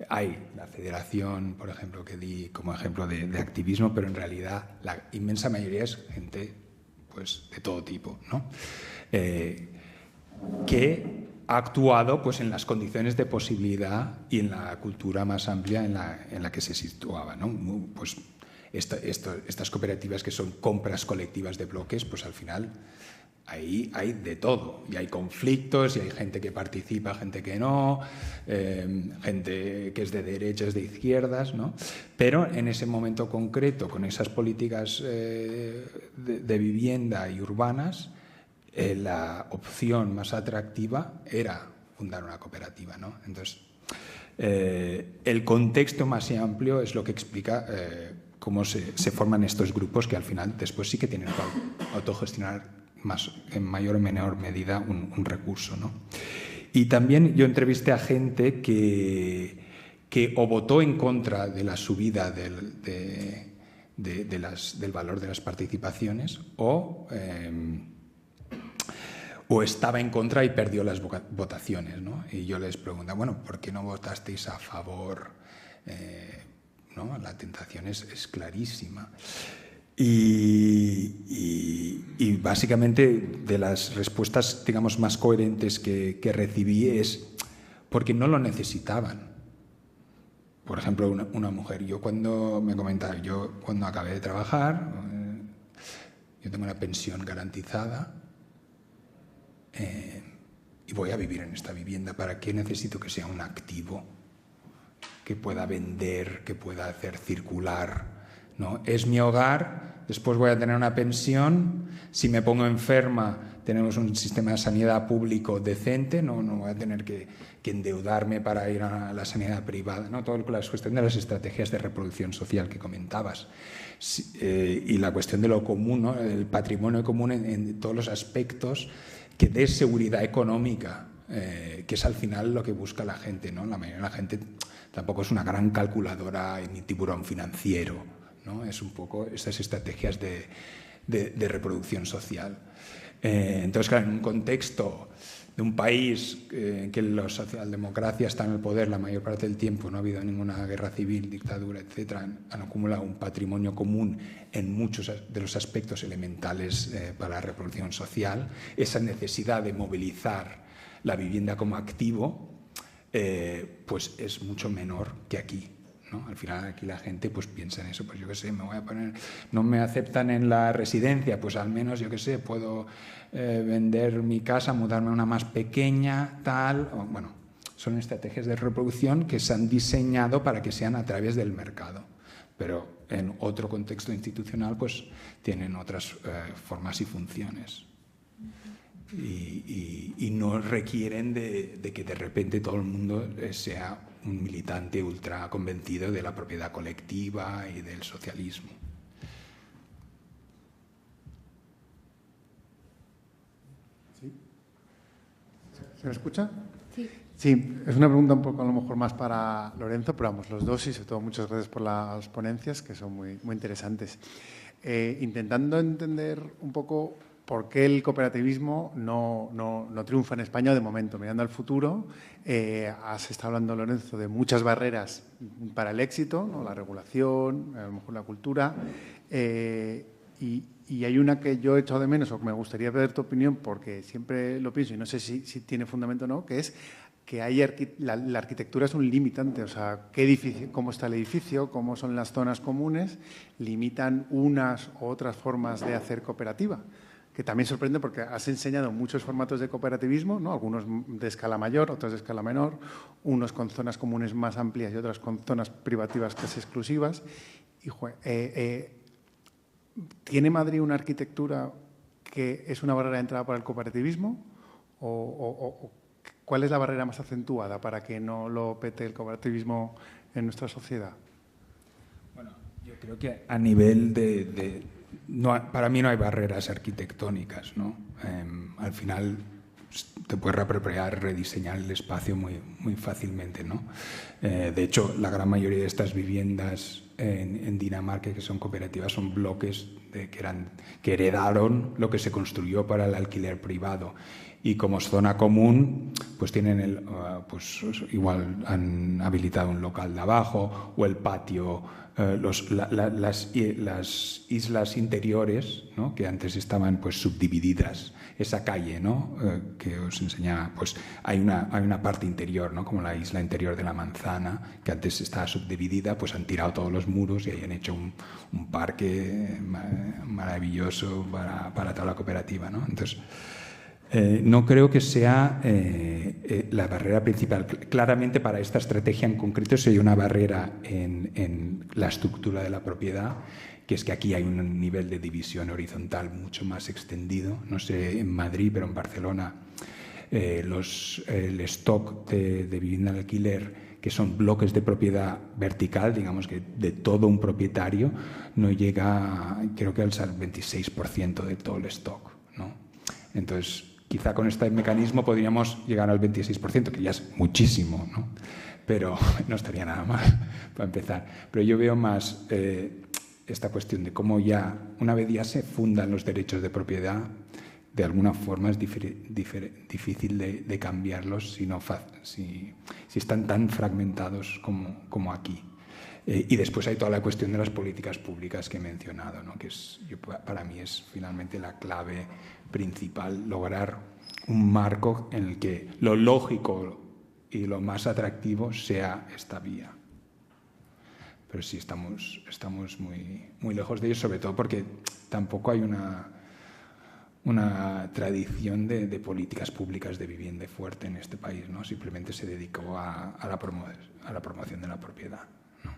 Hay la federación, por ejemplo, que di como ejemplo de activismo, pero en realidad la inmensa mayoría es gente pues, de todo tipo, ¿no? Que ha actuado pues, en las condiciones de posibilidad y en la cultura más amplia en la que se situaba, ¿no? Pues, estas cooperativas que son compras colectivas de bloques, pues al final ahí hay de todo, y hay conflictos, y hay gente que participa, gente que no, gente que es de derechas, de izquierdas, ¿no? Pero en ese momento concreto, con esas políticas de vivienda y urbanas, la opción más atractiva era fundar una cooperativa, ¿no? Entonces, el contexto más amplio es lo que explica cómo se forman estos grupos que al final después sí que tienen que autogestionar en mayor o menor medida un recurso, ¿no? Y también yo entrevisté a gente que o votó en contra de la subida del valor de las participaciones o estaba en contra y perdió las votaciones, ¿no? Y yo les preguntaba, bueno, ¿por qué no votasteis a favor? ¿No? La tentación es clarísima. Y básicamente de las respuestas, digamos, más coherentes que recibí es porque no lo necesitaban. Por ejemplo, una mujer, yo cuando acabé de trabajar, yo tengo una pensión garantizada y voy a vivir en esta vivienda. ¿Para qué necesito que sea un activo que pueda vender, que pueda hacer circular? ¿No? Es mi hogar, después voy a tener una pensión, si me pongo enferma tenemos un sistema de sanidad público decente, no voy a tener que endeudarme para ir a la sanidad privada, ¿no? Toda la cuestión de las estrategias de reproducción social que comentabas y la cuestión de lo común, ¿no? El patrimonio común en todos los aspectos que dé seguridad económica, que es al final lo que busca la gente, ¿no? La mayoría de la gente tampoco es una gran calculadora ni tiburón financiero, ¿no? Es un poco estas estrategias de reproducción social. Entonces, claro, en un contexto de un país en que la socialdemocracia está en el poder la mayor parte del tiempo, no ha habido ninguna guerra civil, dictadura, etcétera, han acumulado un patrimonio común en muchos de los aspectos elementales para la reproducción social, esa necesidad de movilizar la vivienda como activo, pues es mucho menor que aquí, ¿no? Al final aquí la gente pues piensa en eso, pues yo qué sé, no me aceptan en la residencia, pues al menos yo qué sé, puedo vender mi casa, mudarme a una más pequeña, tal, bueno, son estrategias de reproducción que se han diseñado para que sean a través del mercado, pero en otro contexto institucional pues tienen otras formas y funciones. Y no requieren de que de repente todo el mundo sea un militante ultra convencido de la propiedad colectiva y del socialismo. ¿Sí? ¿Se me escucha? Sí. Sí, es una pregunta un poco a lo mejor más para Lorenzo, pero vamos, los dos y sobre todo muchas gracias por las ponencias que son muy interesantes. Intentando entender un poco por qué el cooperativismo no triunfa en España de momento. Mirando al futuro, has estado hablando, Lorenzo, de muchas barreras para el éxito, ¿no? La regulación, a lo mejor la cultura, y hay una que yo he echado de menos o que me gustaría ver tu opinión porque siempre lo pienso y no sé si tiene fundamento o no, que es que la arquitectura es un limitante, o sea, cómo está el edificio, cómo son las zonas comunes, limitan unas u otras formas de hacer cooperativa. Que también sorprende porque has enseñado muchos formatos de cooperativismo, ¿no? Algunos de escala mayor, otros de escala menor, unos con zonas comunes más amplias y otras con zonas privativas casi exclusivas. Y, ¿tiene Madrid una arquitectura que es una barrera de entrada para el cooperativismo? ¿O cuál es la barrera más acentuada para que no lo pete el cooperativismo en nuestra sociedad? Bueno, yo creo que a nivel para mí no hay barreras arquitectónicas, ¿no? Al final te puedes reapropiar, rediseñar el espacio muy fácilmente, ¿no? De hecho, la gran mayoría de estas viviendas en Dinamarca que son cooperativas son bloques que heredaron lo que se construyó para el alquiler privado. Y como zona común, pues tienen pues igual han habilitado un local de abajo o el patio, las islas interiores, ¿no? Que antes estaban pues subdivididas. Esa calle, ¿no? Que os enseñaba, pues hay una parte interior, ¿no? Como la isla interior de la Manzana, que antes estaba subdividida, pues han tirado todos los muros y ahí han hecho un parque maravilloso para toda la cooperativa, ¿no? Entonces, no creo que sea la barrera principal. Claramente para esta estrategia en concreto sería una barrera en la estructura de la propiedad, que es que aquí hay un nivel de división horizontal mucho más extendido. No sé en Madrid, pero en Barcelona el stock de vivienda de alquiler, que son bloques de propiedad vertical, digamos que de todo un propietario, no llega, creo que al 26% de todo el stock, ¿no? Entonces, quizá con este mecanismo podríamos llegar al 26%, que ya es muchísimo, ¿no? Pero no estaría nada mal para empezar. Pero yo veo más esta cuestión de cómo ya, una vez ya se fundan los derechos de propiedad, de alguna forma es difícil de cambiarlos si están tan fragmentados como aquí. Y después hay toda la cuestión de las políticas públicas que he mencionado, ¿no? Que para mí es finalmente la clave principal, lograr un marco en el que lo lógico y lo más atractivo sea esta vía. Pero sí estamos muy lejos de ello, sobre todo porque tampoco hay una tradición de políticas públicas de vivienda fuerte en este país, ¿no? Simplemente se dedicó a la promoción de la propiedad, ¿no?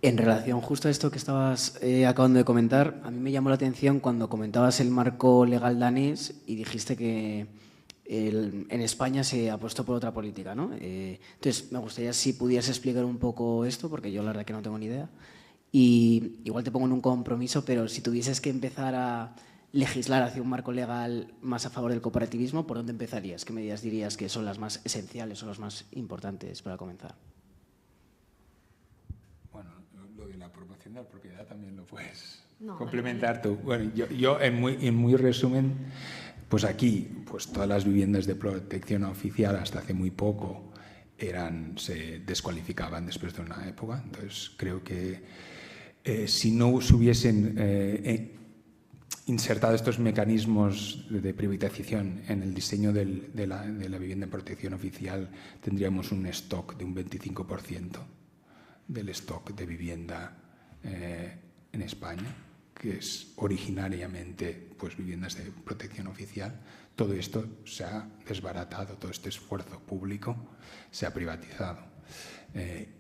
En relación justo a esto que estabas acabando de comentar, a mí me llamó la atención cuando comentabas el marco legal danés y dijiste que en España se apostó por otra política, ¿no? Entonces, me gustaría si pudieras explicar un poco esto, porque yo la verdad que no tengo ni idea. Y igual te pongo en un compromiso, pero si tuvieses que empezar a legislar hacia un marco legal más a favor del cooperativismo, ¿por dónde empezarías? ¿Qué medidas dirías que son las más esenciales o las más importantes para comenzar? Bueno, lo de la promoción de la propiedad también lo puedes No, complementar tú. Bueno, yo en muy resumen, pues aquí, pues todas las viviendas de protección oficial hasta hace muy poco se descualificaban después de una época. Entonces creo que si no se hubiesen insertado estos mecanismos de privatización en el diseño de la vivienda en protección oficial, tendríamos un stock de un 25% del stock de vivienda en España, que es originariamente pues, viviendas de protección oficial. Todo esto se ha desbaratado, todo este esfuerzo público se ha privatizado.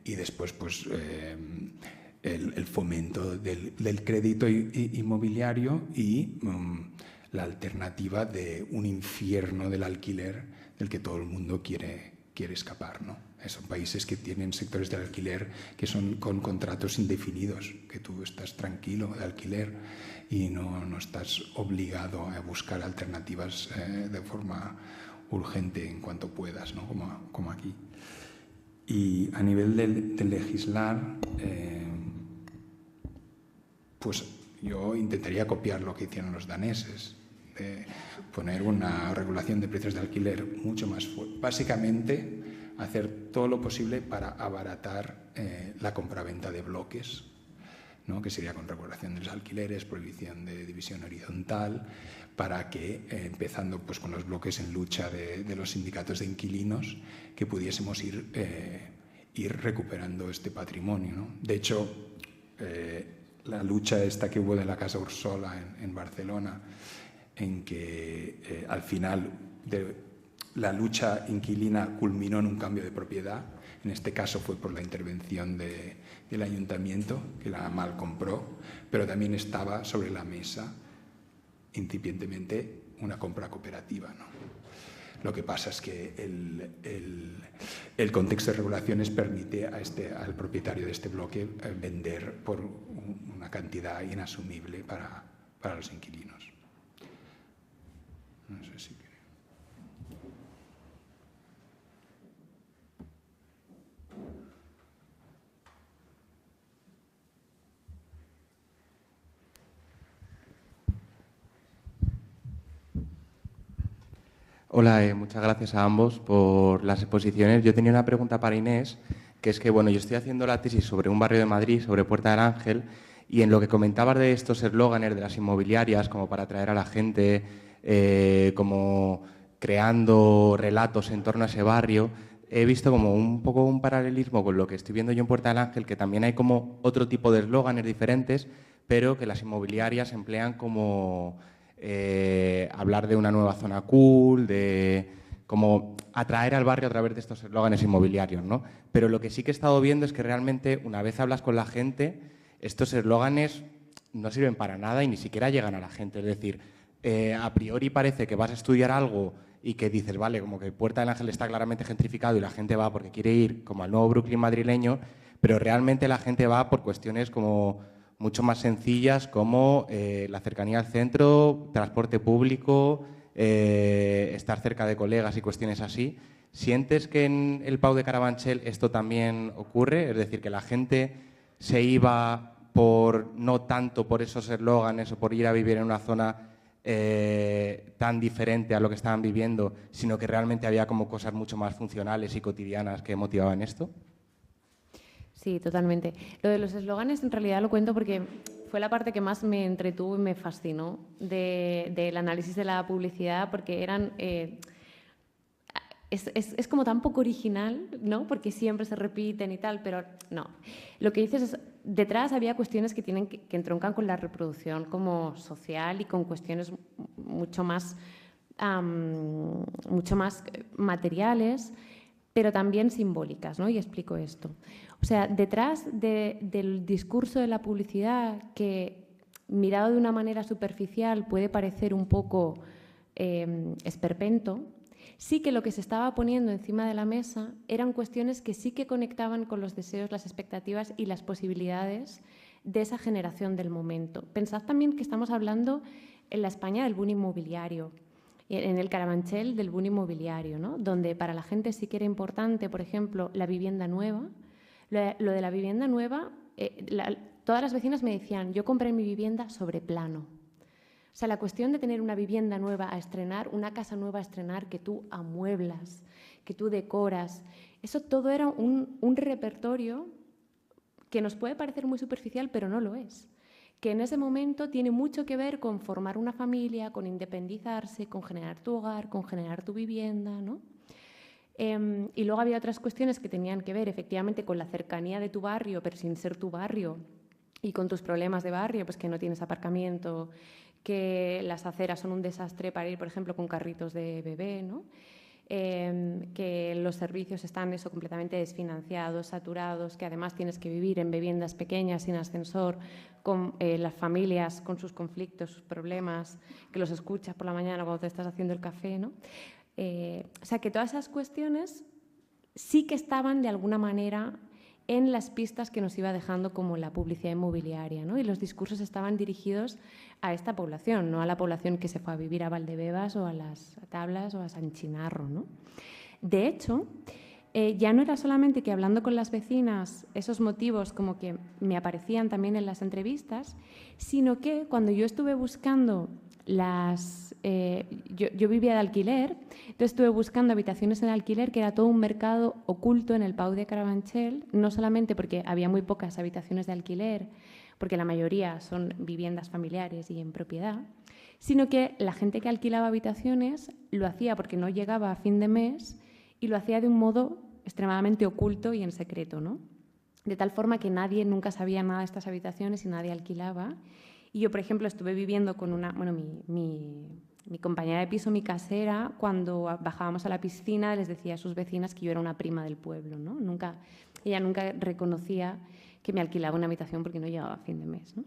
Y después, pues, el fomento del crédito inmobiliario y la alternativa de un infierno del alquiler del que todo el mundo quiere escapar, ¿no? Son países que tienen sectores de alquiler que son con contratos indefinidos, que tú estás tranquilo de alquiler y no estás obligado a buscar alternativas de forma urgente en cuanto puedas, ¿no? Como aquí. Y a nivel de legislar, pues yo intentaría copiar lo que hicieron los daneses, de poner una regulación de precios de alquiler mucho más fuerte. Básicamente, hacer todo lo posible para abaratar la compraventa de bloques, ¿no? Que sería con regulación de los alquileres, prohibición de división horizontal, para que, empezando pues, con los bloques en lucha de los sindicatos de inquilinos, que pudiésemos ir recuperando este patrimonio, ¿no? De hecho, la lucha esta que hubo de la Casa Ursola en Barcelona, en que al final la lucha inquilina culminó en un cambio de propiedad. En este caso fue por la intervención del ayuntamiento, que la mal compró, pero también estaba sobre la mesa incipientemente una compra cooperativa, ¿no? Lo que pasa es que el contexto de regulaciones permite al propietario de este bloque vender por una cantidad inasumible para los inquilinos. No sé si... Hola, muchas gracias a ambos por las exposiciones. Yo tenía una pregunta para Inés, que es que, bueno, yo estoy haciendo la tesis sobre un barrio de Madrid, sobre Puerta del Ángel, y en lo que comentabas de estos eslóganes de las inmobiliarias, como para atraer a la gente, como creando relatos en torno a ese barrio, he visto como un poco un paralelismo con lo que estoy viendo yo en Puerta del Ángel, que también hay como otro tipo de eslóganes diferentes, pero que las inmobiliarias emplean como... hablar de una nueva zona cool, de como atraer al barrio a través de estos eslóganes inmobiliarios, ¿no? Pero lo que sí que he estado viendo es que realmente una vez hablas con la gente, estos eslóganes no sirven para nada y ni siquiera llegan a la gente. Es decir, a priori parece que vas a estudiar algo y que dices, vale, como que Puerta del Ángel está claramente gentrificado y la gente va porque quiere ir como al nuevo Brooklyn madrileño, pero realmente la gente va por cuestiones como mucho más sencillas, como la cercanía al centro, transporte público, estar cerca de colegas y cuestiones así. ¿Sientes que en el Pau de Carabanchel esto también ocurre? Es decir, que la gente se iba no tanto por esos eslóganes o por ir a vivir en una zona tan diferente a lo que estaban viviendo, sino que realmente había como cosas mucho más funcionales y cotidianas que motivaban esto. Sí, totalmente. Lo de los eslóganes en realidad lo cuento porque fue la parte que más me entretuvo y me fascinó del análisis de la publicidad, porque eran... es como tan poco original, ¿no? Porque siempre se repiten y tal, pero no. Lo que dices es, detrás había cuestiones que entroncan con la reproducción como social y con cuestiones mucho más materiales, pero también simbólicas, ¿no? Y explico esto. O sea, detrás del discurso de la publicidad, que mirado de una manera superficial puede parecer un poco esperpento, sí que lo que se estaba poniendo encima de la mesa eran cuestiones que sí que conectaban con los deseos, las expectativas y las posibilidades de esa generación del momento. Pensad también que estamos hablando en la España del boom inmobiliario, en el Carabanchel del boom inmobiliario, ¿no? Donde para la gente sí que era importante, por ejemplo, la vivienda nueva. Lo de la vivienda nueva, todas las vecinas me decían, yo compré mi vivienda sobre plano. O sea, la cuestión de tener una vivienda nueva a estrenar, una casa nueva a estrenar, que tú amueblas, que tú decoras, eso todo era un repertorio que nos puede parecer muy superficial, pero no lo es. Que en ese momento tiene mucho que ver con formar una familia, con independizarse, con generar tu hogar, con generar tu vivienda, ¿no? Y luego había otras cuestiones que tenían que ver efectivamente con la cercanía de tu barrio, pero sin ser tu barrio, y con tus problemas de barrio, pues que no tienes aparcamiento, que las aceras son un desastre para ir, por ejemplo, con carritos de bebé, ¿no? Que los servicios están completamente desfinanciados, saturados, que además tienes que vivir en viviendas pequeñas, sin ascensor, con las familias con sus conflictos, sus problemas, que los escuchas por la mañana cuando te estás haciendo el café, ¿no? O sea, que todas esas cuestiones sí que estaban de alguna manera en las pistas que nos iba dejando como la publicidad inmobiliaria, ¿no? Y los discursos estaban dirigidos a esta población, no a la población que se fue a vivir a Valdebebas o a las Tablas o a San Chinarro, ¿no? De hecho, ya no era solamente que hablando con las vecinas esos motivos como que me aparecían también en las entrevistas, sino que cuando yo estuve buscando yo vivía de alquiler, entonces estuve buscando habitaciones en alquiler, que era todo un mercado oculto en el Pau de Carabanchel, no solamente porque había muy pocas habitaciones de alquiler, porque la mayoría son viviendas familiares y en propiedad, sino que la gente que alquilaba habitaciones lo hacía porque no llegaba a fin de mes y lo hacía de un modo extremadamente oculto y en secreto, ¿no? De tal forma que nadie nunca sabía nada de estas habitaciones y nadie alquilaba. Y yo, por ejemplo, estuve viviendo con mi compañera de piso, mi casera, cuando bajábamos a la piscina, les decía a sus vecinas que yo era una prima del pueblo, ¿no? Ella nunca reconocía que me alquilaba una habitación porque no llegaba a fin de mes, ¿no?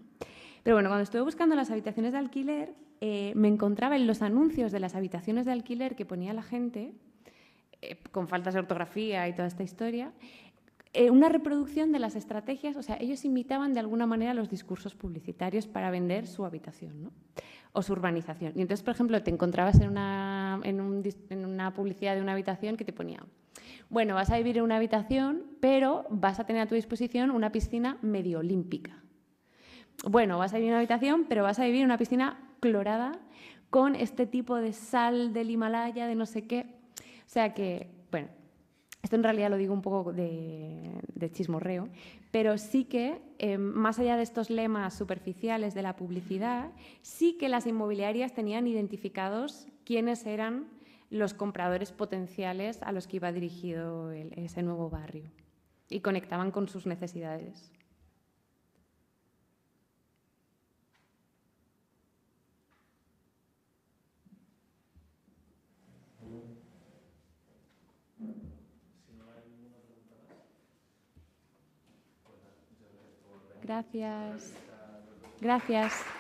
Pero bueno, cuando estuve buscando las habitaciones de alquiler, me encontraba en los anuncios de las habitaciones de alquiler que ponía la gente, con faltas de ortografía y toda esta historia, una reproducción de las estrategias, o sea, ellos imitaban de alguna manera los discursos publicitarios para vender su habitación, ¿no? O su urbanización. Y entonces, por ejemplo, te encontrabas en una publicidad de una habitación que te ponía, bueno, vas a vivir en una habitación, pero vas a tener a tu disposición una piscina medio olímpica. Bueno, vas a vivir en una habitación, pero vas a vivir en una piscina clorada con este tipo de sal del Himalaya, de no sé qué. O sea que, bueno, esto en realidad lo digo un poco de chismorreo, pero sí que, más allá de estos lemas superficiales de la publicidad, sí que las inmobiliarias tenían identificados quiénes eran los compradores potenciales a los que iba dirigido ese nuevo barrio y conectaban con sus necesidades. Gracias. Gracias.